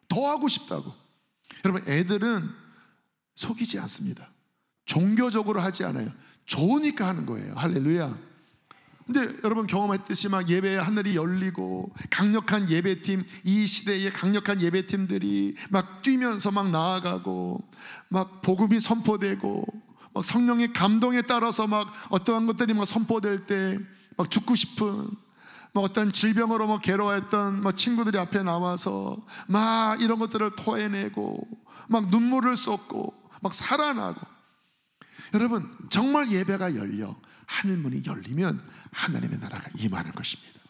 A: 더 하고 싶다고. 여러분, 애들은 속이지 않습니다. 종교적으로 하지 않아요. 좋으니까 하는 거예요. 할렐루야. 근데 여러분 경험했듯이 막 예배 하늘이 열리고 강력한 예배팀, 이 시대의 강력한 예배팀들이 막 뛰면서 막 나아가고 막 복음이 선포되고 막 성령의 감동에 따라서 막 어떠한 것들이 막 선포될 때 막 죽고 싶은 막 어떤 질병으로 막 괴로워했던 막 친구들이 앞에 나와서 막 이런 것들을 토해내고 막 눈물을 쏟고 막 살아나고. 여러분, 정말 예배가 열려 하늘문이 열리면 하나님의 나라가 임하는 것입니다.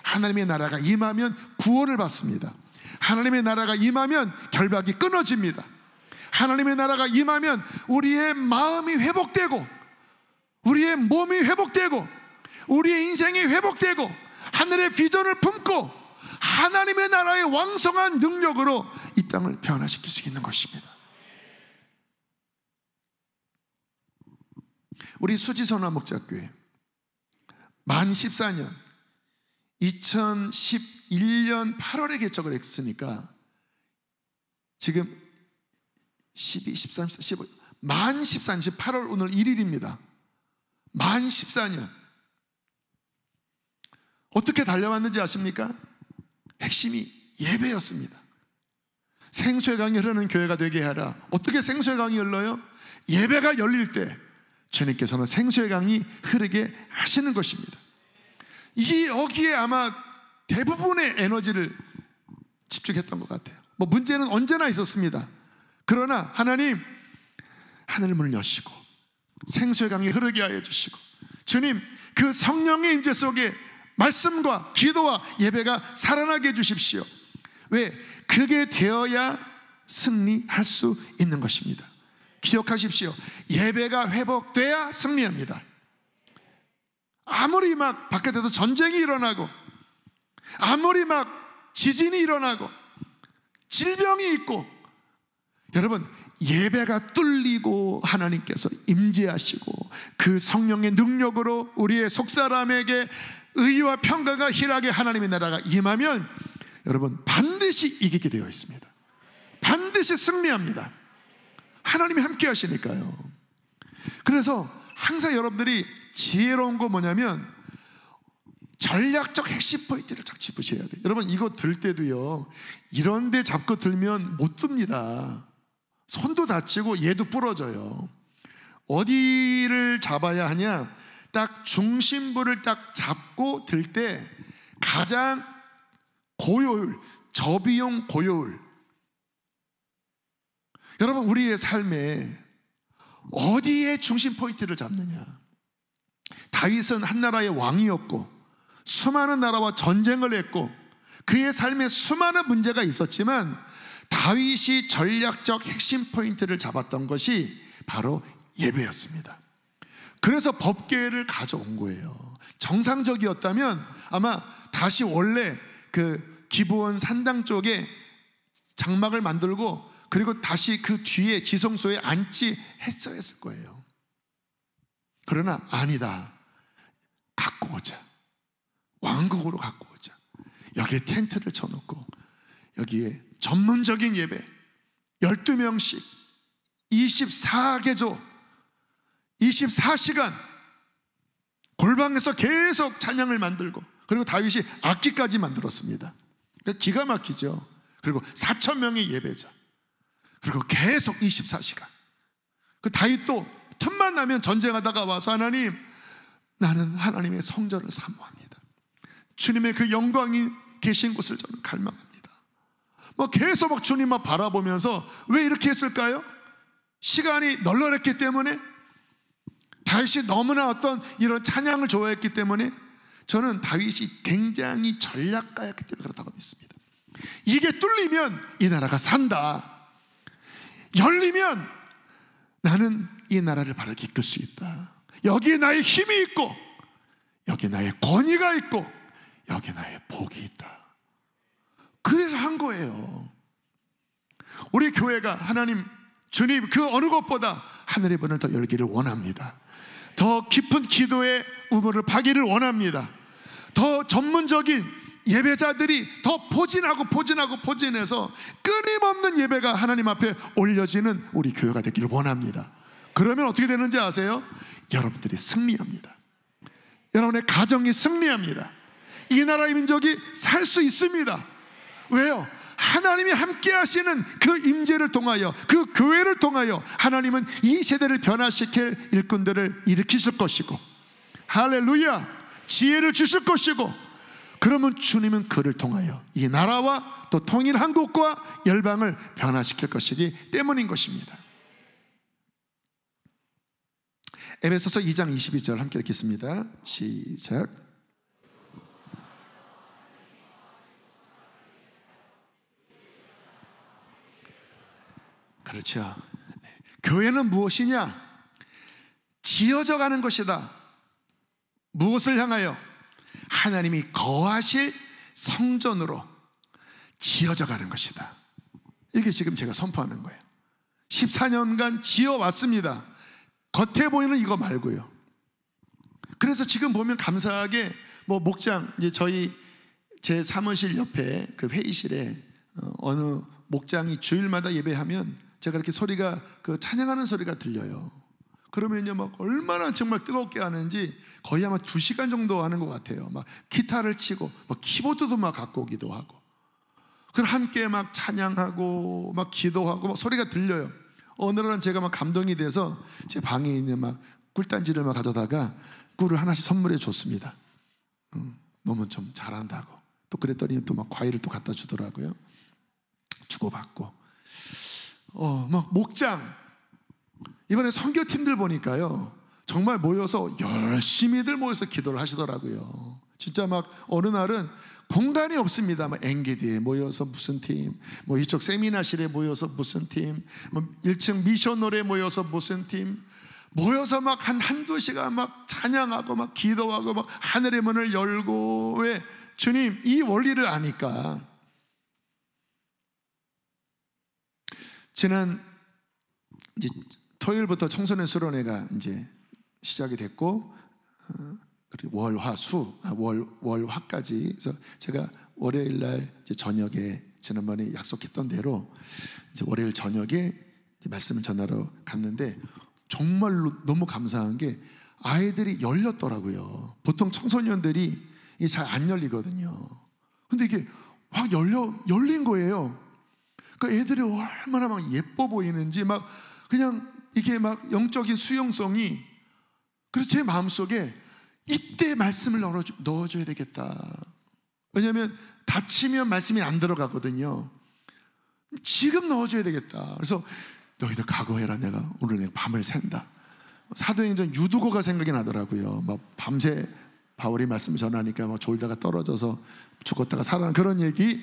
A: 하나님의 나라가 임하면 구원을 받습니다. 하나님의 나라가 임하면 결박이 끊어집니다. 하나님의 나라가 임하면 우리의 마음이 회복되고 우리의 몸이 회복되고 우리의 인생이 회복되고 하늘의 비전을 품고 하나님의 나라의 왕성한 능력으로 이 땅을 변화시킬 수 있는 것입니다. 우리 수지선화 목자교회 만 14년 2011년 8월에 개척을 했으니까 지금 12, 13, 14, 15 만 14년 8월 오늘 1일입니다. 만 14년 어떻게 달려왔는지 아십니까? 핵심이 예배였습니다. 생수의 강이 흐르는 교회가 되게 하라. 어떻게 생수의 강이 흘러요? 예배가 열릴 때 주님께서는 생수의 강이 흐르게 하시는 것입니다. 이게 여기에 아마 대부분의 에너지를 집중했던 것 같아요. 뭐 문제는 언제나 있었습니다. 그러나 하나님, 하늘문을 여시고 생수의 강이 흐르게 하여 주시고 주님, 그 성령의 임재 속에 말씀과 기도와 예배가 살아나게 해주십시오. 왜? 그게 되어야 승리할 수 있는 것입니다. 기억하십시오. 예배가 회복돼야 승리합니다. 아무리 막 바깥에도 전쟁이 일어나고 아무리 막 지진이 일어나고 질병이 있고, 여러분, 예배가 뚫리고 하나님께서 임재하시고 그 성령의 능력으로 우리의 속사람에게 의와 평강과 희락의 하나님의 나라가 임하면 여러분 반드시 이기게 되어 있습니다. 반드시 승리합니다. 하나님이 함께 하시니까요. 그래서 항상 여러분들이 지혜로운 거 뭐냐면 전략적 핵심 포인트를 쫙 짚으셔야 돼요. 여러분, 이거 들 때도요, 이런 데 잡고 들면 못 듭니다. 손도 다치고 얘도 부러져요. 어디를 잡아야 하냐? 딱 중심부를 딱 잡고 들 때 가장 고효율, 저비용 고효율. 여러분, 우리의 삶에 어디에 중심 포인트를 잡느냐? 다윗은 한 나라의 왕이었고 수많은 나라와 전쟁을 했고 그의 삶에 수많은 문제가 있었지만 다윗이 전략적 핵심 포인트를 잡았던 것이 바로 예배였습니다. 그래서 법궤를 가져온 거예요. 정상적이었다면 아마 다시 원래 그 기브온 산당 쪽에 장막을 만들고 그리고 다시 그 뒤에 지성소에 안치했어야 했을 거예요. 그러나 아니다. 갖고 오자. 왕국으로 갖고 오자. 여기에 텐트를 쳐놓고 여기에 전문적인 예배 12명씩 24개조 24시간 골방에서 계속 찬양을 만들고, 그리고 다윗이 악기까지 만들었습니다. 그러니까 기가 막히죠. 그리고 4,000명의 예배자, 그리고 계속 24시간. 그 다윗도 틈만 나면 전쟁하다가 와서 하나님, 나는 하나님의 성전을 사모합니다. 주님의 그 영광이 계신 곳을 저는 갈망합니다. 뭐 계속 막 주님만 바라보면서 왜 이렇게 했을까요? 시간이 널널했기 때문에, 다윗이 너무나 어떤 이런 찬양을 좋아했기 때문에, 저는 다윗이 굉장히 전략가였기 때문에 그렇다고 믿습니다. 이게 뚫리면 이 나라가 산다, 열리면 나는 이 나라를 바르게 이끌 수 있다, 여기에 나의 힘이 있고, 여기에 나의 권위가 있고, 여기에 나의 복이 있다. 그래서 한 거예요. 우리 교회가 하나님, 주님 그 어느 것보다 하늘의 문을 더 열기를 원합니다. 더 깊은 기도의 우물을 파기를 원합니다. 더 전문적인 예배자들이 더 포진해서 끊임없는 예배가 하나님 앞에 올려지는 우리 교회가 되기를 원합니다. 그러면 어떻게 되는지 아세요? 여러분들이 승리합니다. 여러분의 가정이 승리합니다. 이 나라의 민족이 살 수 있습니다. 왜요? 하나님이 함께 하시는 그 임재를 통하여, 그 교회를 통하여 하나님은 이 세대를 변화시킬 일꾼들을 일으키실 것이고, 할렐루야, 지혜를 주실 것이고, 그러면 주님은 그를 통하여 이 나라와 또 통일 한국과 열방을 변화시킬 것이기 때문인 것입니다. 에베소서 2장 22절 함께 읽겠습니다. 시작. 그렇죠. 교회는 무엇이냐? 지어져 가는 것이다. 무엇을 향하여? 하나님이 거하실 성전으로 지어져 가는 것이다. 이게 지금 제가 선포하는 거예요. 14년간 지어왔습니다. 겉에 보이는 이거 말고요. 그래서 지금 보면 감사하게 목장, 이제 제 사무실 옆에 그 회의실에 어느 목장이 주일마다 예배하면 제가 이렇게 소리가, 그 찬양하는 소리가 들려요. 그러면요, 막 얼마나 정말 뜨겁게 하는지 거의 아마 2시간 정도 하는 것 같아요. 막 기타를 치고, 막 키보드도 막 갖고 오기도 하고, 그럼 함께 막 찬양하고, 막 기도하고, 막 소리가 들려요. 어느 날은 제가 막 감동이 돼서 제 방에 있는 막 꿀단지를 막 가져다가 꿀을 하나씩 선물해 줬습니다. 너무 좀 잘한다고. 또 그랬더니 또 막 과일을 또 갖다 주더라고요. 주고받고. 막 목장, 이번에 선교팀들 보니까요, 정말 모여서 열심히들 모여서 기도를 하시더라고요. 진짜 막 어느 날은 공간이 없습니다. 막 엔게디에 모여서 무슨 팀, 이쪽 세미나실에 모여서 무슨 팀, 1층 미션홀에 모여서 무슨 팀, 모여서 막 한두 시간 막 찬양하고 막 기도하고 막 하늘의 문을 열고. 왜? 주님, 이 원리를 아니까. 지난 이제 토요일부터 청소년 수련회가 이제 시작이 됐고, 그리고 월화까지. 그래서 제가 월요일 날 이제 저녁에 지난번에 약속했던 대로 이제 월요일 저녁에 이제 말씀을 전하러 갔는데, 정말로 너무 감사한 게 아이들이 열렸더라고요. 보통 청소년들이 잘 안 열리거든요. 근데 이게 확 열린 거예요. 그 애들이 얼마나 막 예뻐 보이는지, 막 그냥 이게 막 영적인 수용성이. 그래서 제 마음속에 이때 말씀을 넣어줘야 되겠다. 왜냐하면 다치면 말씀이 안 들어가거든요. 지금 넣어줘야 되겠다. 그래서 너희들 각오해라. 오늘 내가 밤을 샌다. 사도행전 유두고가 생각이 나더라고요. 막 밤새 바울이 말씀을 전하니까 막 졸다가 떨어져서 죽었다가 살아난 그런 얘기.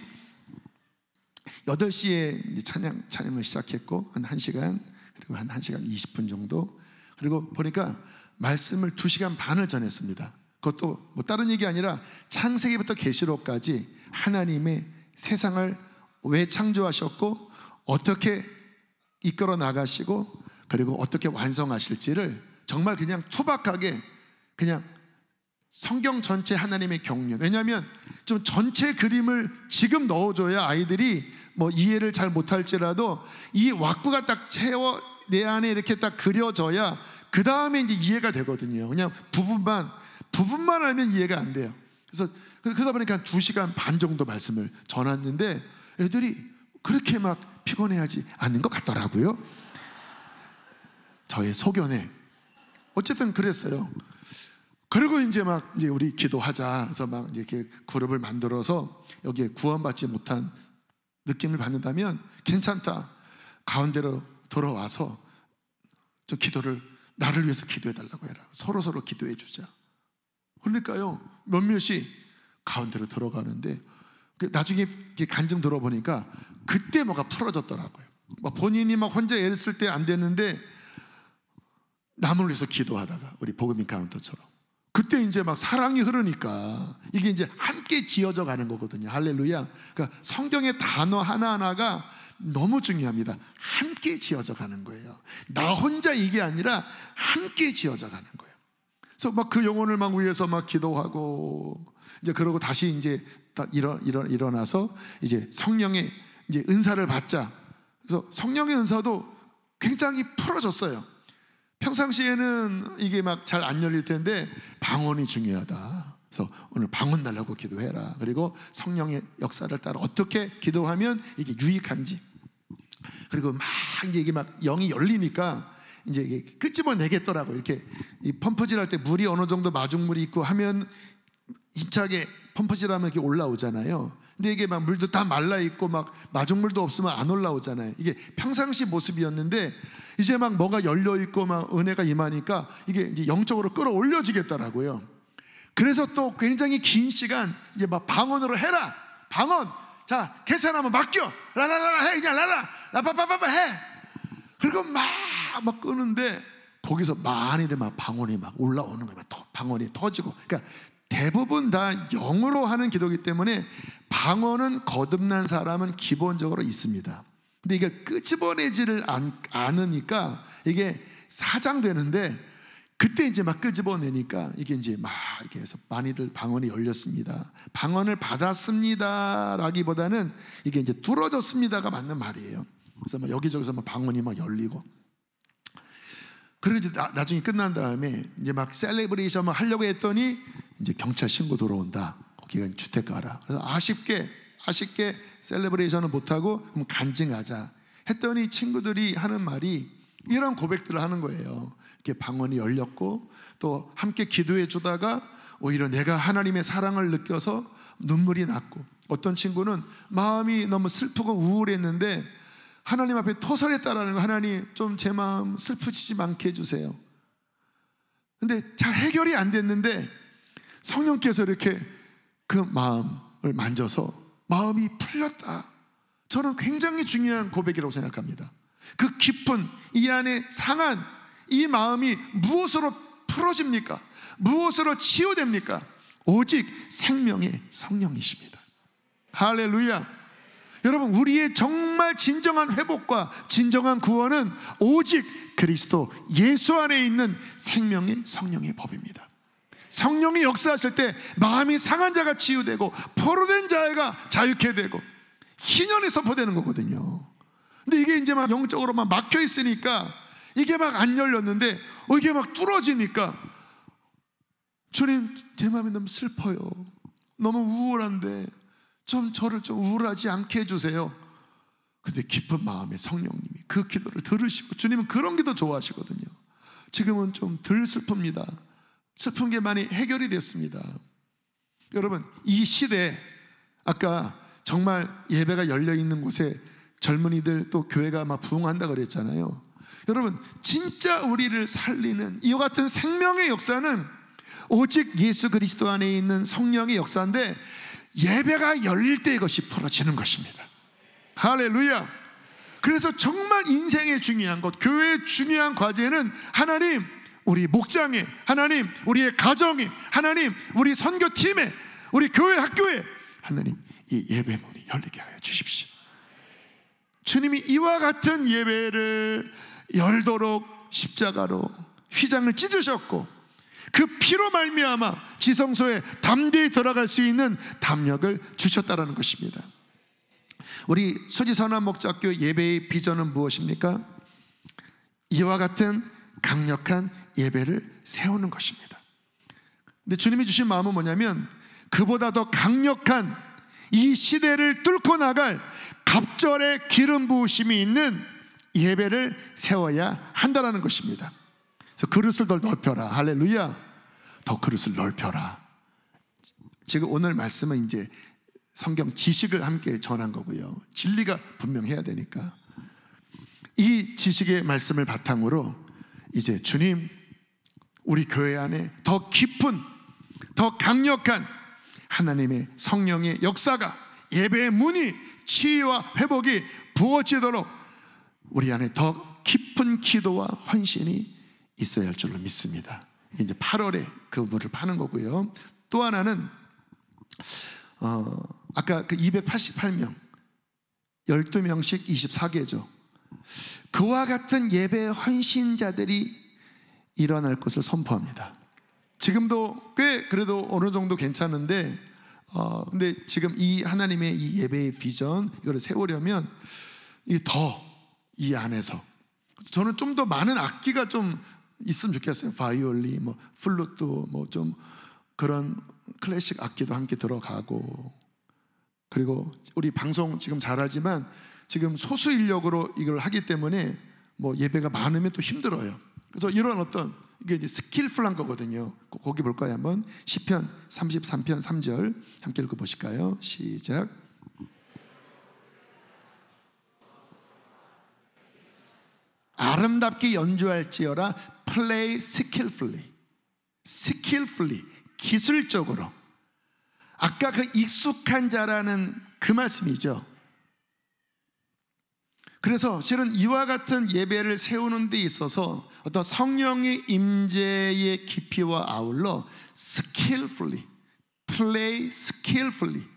A: 8시에 찬양을 시작했고 한 1시간, 그리고 한 1시간 20분 정도, 그리고 보니까 말씀을 2시간 반을 전했습니다. 그것도 다른 얘기 아니라 창세기부터 계시록까지 하나님의 세상을 왜 창조하셨고, 어떻게 이끌어 나가시고, 그리고 어떻게 완성하실지를 정말 그냥 투박하게, 그냥 성경 전체 하나님의 경륜. 왜냐하면 좀 전체 그림을 지금 넣어줘야 아이들이 이해를 잘 못할지라도 이 왁구가 딱 내 안에 이렇게 딱 그려져야 그 다음에 이제 이해가 되거든요. 그냥 부분만 알면 이해가 안 돼요. 그래서 그러다 보니까 한 2시간 반 정도 말씀을 전했는데 애들이 그렇게 막 피곤해하지 않는 것 같더라고요. 저의 소견에. 어쨌든 그랬어요. 그리고 이제 우리 기도하자. 그래서 막 이제 이렇게 그룹을 만들어서 여기에 구원받지 못한 느낌을 받는다면 괜찮다. 가운데로 돌아와서 저 기도를 나를 위해서 기도해 달라고 해라. 서로 기도해 주자. 그러니까요, 몇몇이 가운데로 들어가는데 나중에 간증 들어보니까 그때 뭐가 풀어졌더라고요. 본인이 막 혼자 애를 쓸 때 안 됐는데 남을 위해서 기도하다가 우리 복음 인카운터처럼 그때 이제 막 사랑이 흐르니까 이게 이제 함께 지어져 가는 거거든요. 할렐루야. 그러니까 성경의 단어 하나하나가 너무 중요합니다. 함께 지어져 가는 거예요. 나 혼자 이게 아니라 함께 지어져 가는 거예요. 그래서 막 그 영혼을 막 위해서 막 기도하고 이제 그러고 다시 이제 일어나서 이제 성령의 이제 은사를 받자. 그래서 성령의 은사도 굉장히 풀어졌어요. 평상시에는 이게 막 잘 안 열릴 텐데 방언이 중요하다. 그래서 오늘 방언 달라고 기도해라. 그리고 성령의 역사를 따라 어떻게 기도하면 이게 유익한지. 그리고 막 이제 이게 막 영이 열리니까 이제 이게 끄집어내겠더라고. 이렇게 이 펌프질 할 때 물이 어느 정도 마중물이 있고 하면 힘차게 펌프질하면 이렇게 올라오잖아요. 근데 이게 막 물도 다 말라 있고 막 마중물도 없으면 안 올라오잖아요. 이게 평상시 모습이었는데 이제 막 뭐가 열려 있고 막 은혜가 임하니까 이게 이제 영적으로 끌어올려지겠더라고요. 그래서 또 굉장히 긴 시간 이제 막 방언으로 해라. 방언. 자, 괜찮으면 맡겨. 라라라라 해. 그냥 라라. 라파파파파 해. 그리고 막 끄는데 거기서 많이들 막 방언이 막 올라오는 거예요. 방언이 터지고. 그러니까 대부분 다 영으로 하는 기도이기 때문에 방언은 거듭난 사람은 기본적으로 있습니다. 근데 이게 끄집어내지를 않으니까 이게 사장되는데 그때 이제 막 끄집어내니까 이게 이제 막 이렇게 해서 많이들 방언이 열렸습니다. 방언을 받았습니다 라기보다는 이게 이제 뚫어졌습니다가 맞는 말이에요. 그래서 막 여기저기서 막 방언이 막 열리고 그리고 이제 나중에 끝난 다음에 이제 막 셀레브레이션 막 하려고 했더니 이제 경찰 신고 들어온다. 거기가 주택가라. 그래서 아쉽게 셀레브레이션을 못하고 그럼 간증하자 했더니 친구들이 하는 말이 이런 고백들을 하는 거예요. 이렇게 방언이 열렸고 또 함께 기도해 주다가 오히려 내가 하나님의 사랑을 느껴서 눈물이 났고 어떤 친구는 마음이 너무 슬프고 우울했는데 하나님 앞에 토설했다라는 거. 하나님 좀 제 마음 슬프지지 않게 해주세요. 근데 잘 해결이 안 됐는데 성령께서 이렇게 그 마음을 만져서 마음이 풀렸다. 저는 굉장히 중요한 고백이라고 생각합니다. 그 깊은 이 안에 상한 이 마음이 무엇으로 풀어집니까? 무엇으로 치유됩니까? 오직 생명의 성령이십니다. 할렐루야. 여러분, 우리의 정말 진정한 회복과 진정한 구원은 오직 그리스도 예수 안에 있는 생명의 성령의 법입니다. 성령이 역사하실 때 마음이 상한 자가 치유되고 포로된 자가 자유케 되고 희년이 선포되는 거거든요. 근데 이게 이제 막 영적으로 막 막혀 있으니까 이게 막 안 열렸는데 이게 막 뚫어지니까 주님, 제 마음이 너무 슬퍼요. 너무 우울한데 저를 좀 우울하지 않게 해주세요. 근데 깊은 마음에 성령님이 그 기도를 들으시고 주님은 그런 기도 좋아하시거든요. 지금은 좀 덜 슬픕니다. 슬픈 게 많이 해결이 됐습니다. 여러분, 이 시대에 아까 정말 예배가 열려있는 곳에 젊은이들 또 교회가 막 부흥한다 그랬잖아요. 여러분, 진짜 우리를 살리는 이와 같은 생명의 역사는 오직 예수 그리스도 안에 있는 성령의 역사인데 예배가 열릴 때 이것이 풀어지는 것입니다. 할렐루야. 그래서 정말 인생의 중요한 것, 교회의 중요한 과제는 하나님, 우리 목장에, 하나님, 우리의 가정에, 하나님, 우리 선교팀에, 우리 교회 학교에 하나님, 이 예배문이 열리게 하여 주십시오. 주님이 이와 같은 예배를 열도록 십자가로 휘장을 찢으셨고 그 피로 말미암아 지성소에 담대히 들어갈 수 있는 담력을 주셨다라는 것입니다. 우리 수지선한 목자학교 예배의 비전은 무엇입니까? 이와 같은 강력한 예배를 세우는 것입니다. 근데 주님이 주신 마음은 뭐냐면 그보다 더 강력한 이 시대를 뚫고 나갈 갑절의 기름 부으심이 있는 예배를 세워야 한다라는 것입니다. 그래서 그릇을 더 넓혀라. 할렐루야. 더 그릇을 넓혀라. 지금 오늘 말씀은 이제 성경 지식을 함께 전한 거고요. 진리가 분명해야 되니까 이 지식의 말씀을 바탕으로 이제 주님, 우리 교회 안에 더 깊은, 더 강력한 하나님의 성령의 역사가, 예배의 문이, 치유와 회복이 부어지도록 우리 안에 더 깊은 기도와 헌신이 있어야 할 줄로 믿습니다. 이게 이제 8월에 그 물을 파는 거고요. 또 하나는 아까 그 288명 12명씩 24개죠. 그와 같은 예배 헌신자들이 일어날 것을 선포합니다. 지금도 꽤 그래도 어느 정도 괜찮은데 근데 지금 이 하나님의 이 예배의 비전, 이거를 세우려면 이 안에서 저는 좀 더 많은 악기가 좀 있으면 좋겠어요. 바이올린, 뭐 플루트, 뭐 좀 그런 클래식 악기도 함께 들어가고, 그리고 우리 방송 지금 잘하지만 지금 소수 인력으로 이걸 하기 때문에 뭐 예배가 많으면 또 힘들어요. 그래서 이런 어떤 이게 이제 스킬풀한 거거든요. 거기 볼까요? 한번 시편 33편 3절 함께 읽어 보실까요? 시작. 아름답게 연주할지어라. play skillfully. skillfully, 기술적으로. 아까 그 익숙한 자라는 그 말씀이죠. 그래서 실은 이와 같은 예배를 세우는 데 있어서 어떤 성령의 임재의 깊이와 아울러 skillfully, play skillfully,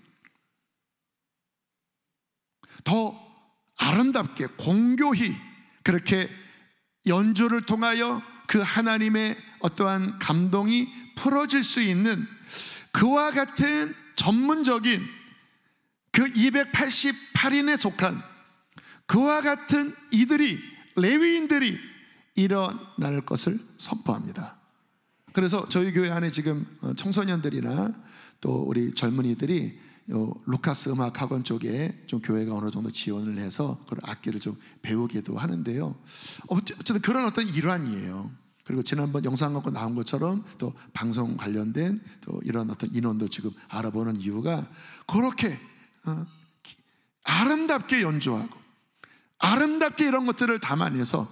A: 더 아름답게 공교히 그렇게 연주를 통하여 그 하나님의 어떠한 감동이 풀어질 수 있는 그와 같은 전문적인 그 288인에 속한 그와 같은 이들이, 레위인들이 일어날 것을 선포합니다. 그래서 저희 교회 안에 지금 청소년들이나 또 우리 젊은이들이 루카스 음악 학원 쪽에 좀 교회가 어느 정도 지원을 해서 그런 악기를 좀 배우기도 하는데요. 어쨌든 그런 어떤 일환이에요. 그리고 지난번 영상 갖고 나온 것처럼 또 방송 관련된 또 이런 어떤 인원도 지금 알아보는 이유가 그렇게 아름답게 연주하고 아름답게 이런 것들을 담아내서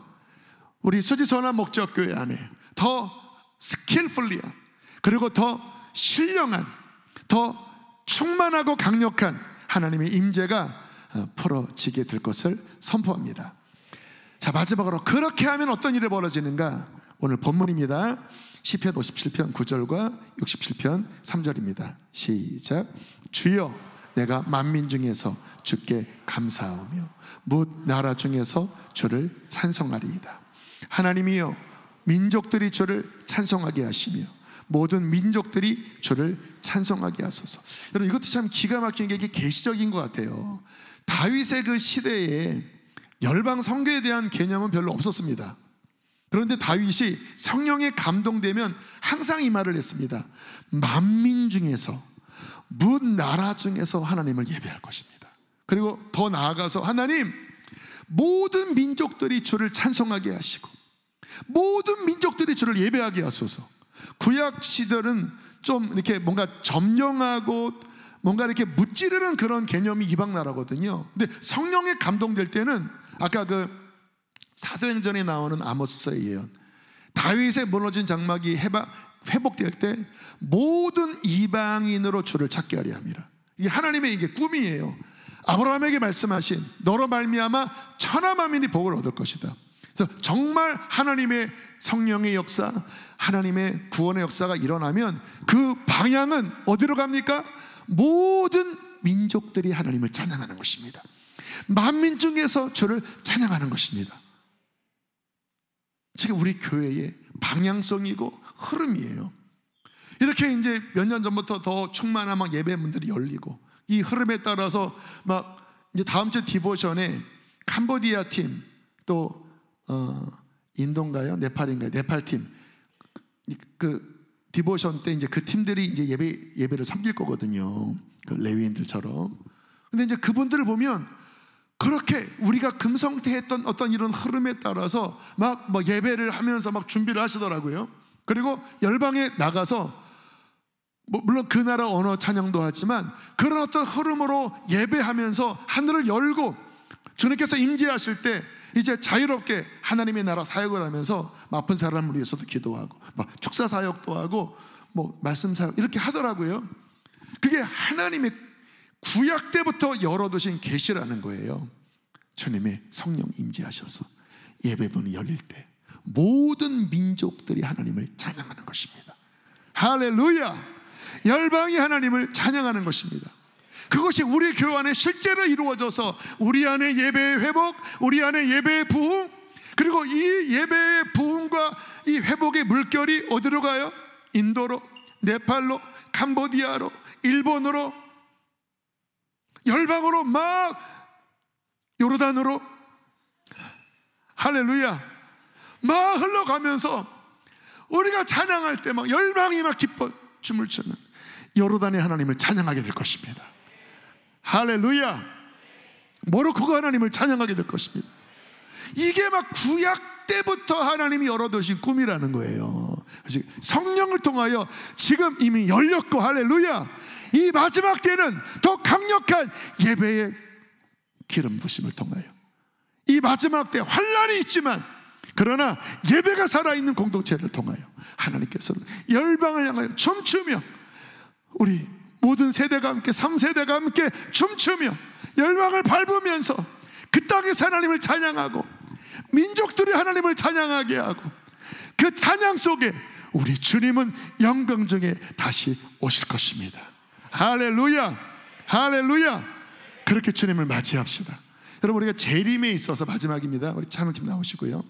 A: 우리 수지선한 목적교회 안에 더 스킬풀리한, 그리고 더 신령한, 더 충만하고 강력한 하나님의 임재가 풀어지게 될 것을 선포합니다. 자, 마지막으로 그렇게 하면 어떤 일이 벌어지는가? 오늘 본문입니다. 시편 57편 9절과 67편 3절입니다. 시작. 주여, 내가 만민 중에서 주께 감사하며 뭇 나라 중에서 주를 찬송하리이다. 하나님이여, 민족들이 주를 찬송하게 하시며 모든 민족들이 주를 찬송하게 하소서. 여러분, 이것도 참 기가 막힌 게 이게 계시적인 것 같아요. 다윗의 그 시대에 열방 선교에 대한 개념은 별로 없었습니다. 그런데 다윗이 성령에 감동되면 항상 이 말을 했습니다. 만민 중에서, 뭇 나라 중에서 하나님을 예배할 것입니다. 그리고 더 나아가서 하나님, 모든 민족들이 주를 찬송하게 하시고 모든 민족들이 주를 예배하게 하소서. 구약 시절은 좀 이렇게 뭔가 점령하고 뭔가 이렇게 무찌르는 그런 개념이 이방 나라거든요. 근데 성령에 감동될 때는 아까 그 사도행전에 나오는 아모스서의 예언, 다윗의 무너진 장막이 회복될 때 모든 이방인으로 주를 찾게 하려 함이라. 이게 하나님의 이게 꿈이에요. 아브라함에게 말씀하신 너로 말미암아 천하 만민이 복을 얻을 것이다. 그래서 정말 하나님의 성령의 역사, 하나님의 구원의 역사가 일어나면 그 방향은 어디로 갑니까? 모든 민족들이 하나님을 찬양하는 것입니다. 만민 중에서 주를 찬양하는 것입니다. 지금 우리 교회의 방향성이고 흐름이에요. 이렇게 이제 몇 년 전부터 더 충만한 막 예배문들이 열리고 이 흐름에 따라서 막 이제 다음 주 디보션에 캄보디아 팀, 또 인도인가요? 네팔인가요? 네팔 팀, 그 디보션 때 이제 그 팀들이 이제 예배를 섬길 거거든요. 그 레위인들처럼. 근데 이제 그분들을 보면 그렇게 우리가 금성태했던 어떤 이런 흐름에 따라서 막 예배를 하면서 막 준비를 하시더라고요. 그리고 열방에 나가서 물론 그 나라 언어 찬양도 하지만 그런 어떤 흐름으로 예배하면서 하늘을 열고 주님께서 임재하실 때 이제 자유롭게 하나님의 나라 사역을 하면서 아픈 사람을 위해서도 기도하고 축사 사역도 하고 말씀 사역 이렇게 하더라고요. 그게 하나님의 구약 때부터 열어두신 계시라는 거예요. 주님의 성령 임재하셔서 예배문이 열릴 때 모든 민족들이 하나님을 찬양하는 것입니다. 할렐루야! 열방이 하나님을 찬양하는 것입니다. 그것이 우리 교회 안에 실제로 이루어져서 우리 안에 예배의 회복, 우리 안에 예배의 부흥, 그리고 이 예배의 부흥과 이 회복의 물결이 어디로 가요? 인도로, 네팔로, 캄보디아로, 일본으로, 열방으로 막 요르단으로, 할렐루야, 막 흘러가면서 우리가 찬양할 때 막 열방이 막 기뻐 춤을 추는 요르단의 하나님을 찬양하게 될 것입니다. 할렐루야! 모로코가 하나님을 찬양하게 될 것입니다. 이게 막 구약 때부터 하나님이 열어두신 꿈이라는 거예요. 성령을 통하여 지금 이미 열렸고, 할렐루야! 이 마지막 때는 더 강력한 예배의 기름 부심을 통하여, 이 마지막 때 환난이 있지만 그러나 예배가 살아있는 공동체를 통하여 하나님께서는 열방을 향하여 춤추며, 우리 모든 세대가 함께 3세대가 함께 춤추며 열방을 밟으면서 그 땅에서 하나님을 찬양하고 민족들이 하나님을 찬양하게 하고, 그 찬양 속에 우리 주님은 영광 중에 다시 오실 것입니다. 할렐루야! 할렐루야! 그렇게 주님을 맞이합시다. 여러분, 우리가 재림에 있어서, 마지막입니다, 우리 찬양팀 나오시고요,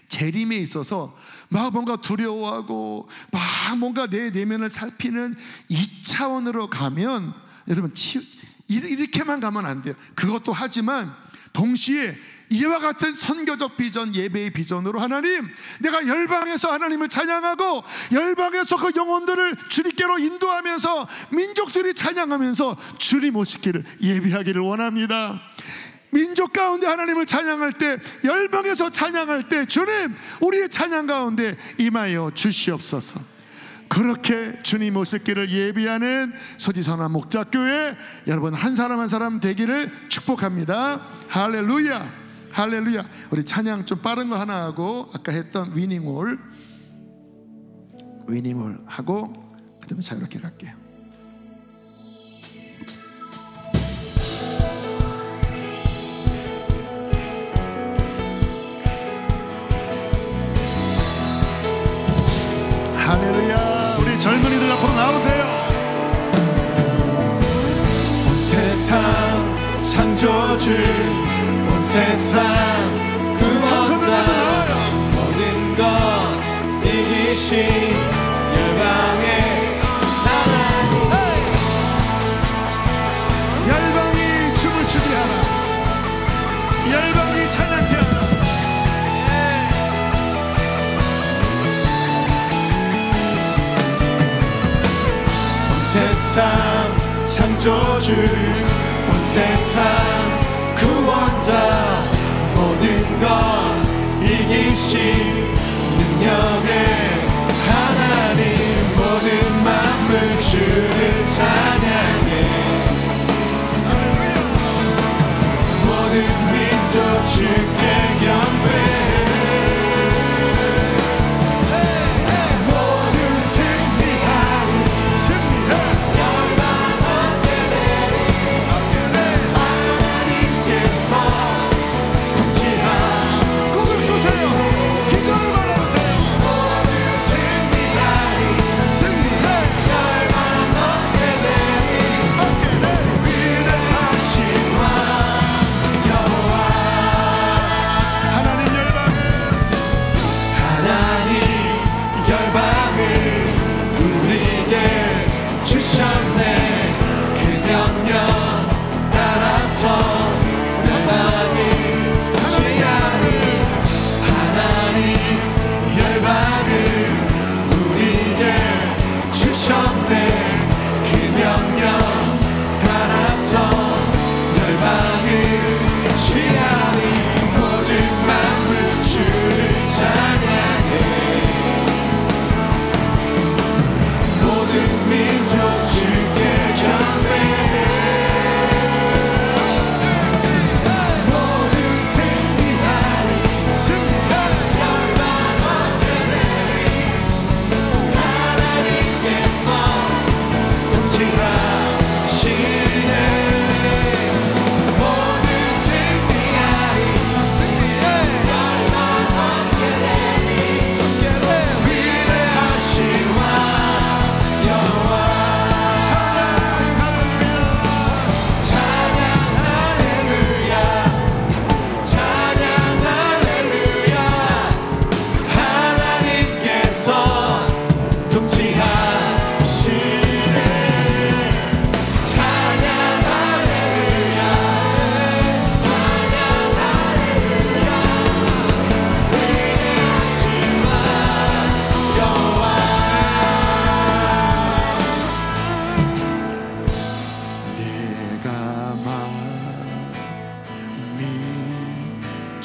A: 재림에 있어서 막 뭔가 두려워하고 막 뭔가 내 내면을 살피는 2차원으로 가면, 여러분 이렇게만 가면 안 돼요. 그것도 하지만 동시에 이와 같은 선교적 비전, 예배의 비전으로 하나님, 내가 열방에서 하나님을 찬양하고 열방에서 그 영혼들을 주님께로 인도하면서 민족들이 찬양하면서 주님 오시기를 예비하기를 원합니다. 민족 가운데 하나님을 찬양할 때, 열방에서 찬양할 때 주님, 우리의 찬양 가운데 임하여 주시옵소서. 그렇게 주님 오실 길을 예비하는 소지선한 목자교회 여러분 한 사람 한 사람 되기를 축복합니다. 할렐루야! 할렐루야! 우리 찬양 좀 빠른 거 하나 하고, 아까 했던 위닝홀 하고 그 다음에 자유롭게 갈게요. 할렐루야! 우리 젊은이들 앞으로 나오세요.
B: 온 세상 창조주, 온 세상 구원자, 모든 것 이기신 열방의 하나님.
A: 열방이 춤을 추게 하라. 열방이 찬양케 하라.
B: 세상 창조주, 온 세상 구원자, 모든 것 이기신 능력의 하나님, 모든 만물 주를 찬양해. 모든 민족 주께 경배.
A: 기도를 받아보세요.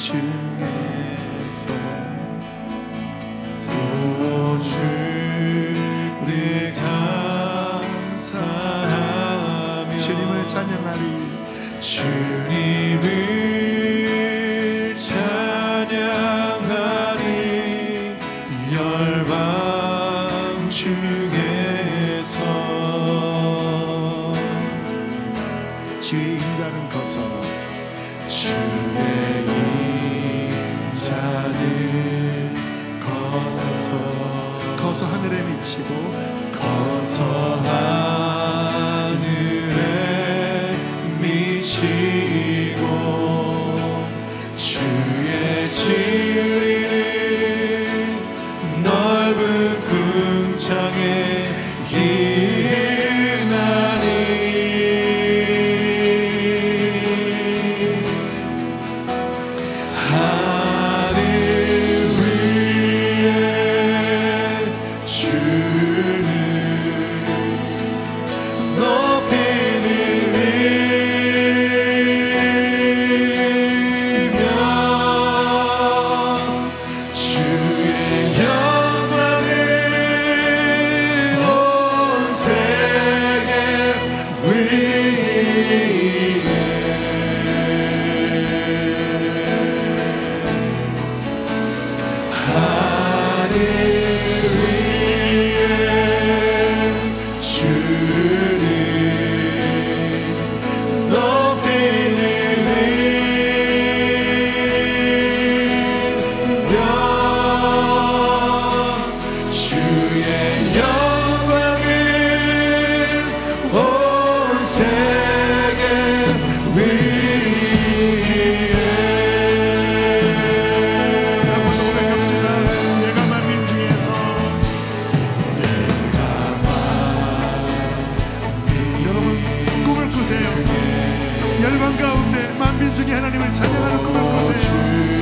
B: 중에서 또 주를 감사하며
A: 주님을 찬양하리
B: 주님을 찬양하리 열방 중에서
A: 주의 인자는 거서
B: 주의 인자는
A: 거서 하늘에 미치고
B: 거서 하늘에 미치고 주의 진리는 넓은 궁창에 일나니 하늘 위에 주를 높이는 일이며 주의 영광을 온 세계 위에 하늘 위에 주를 높이는 일이며 주의 영광을 온 세계 위에
A: 내가 만민 중에서 여러분 꿈을 꾸세요. 열방 가운데 만민 중에 하나님을 찬양하는 꿈을 꾸세요.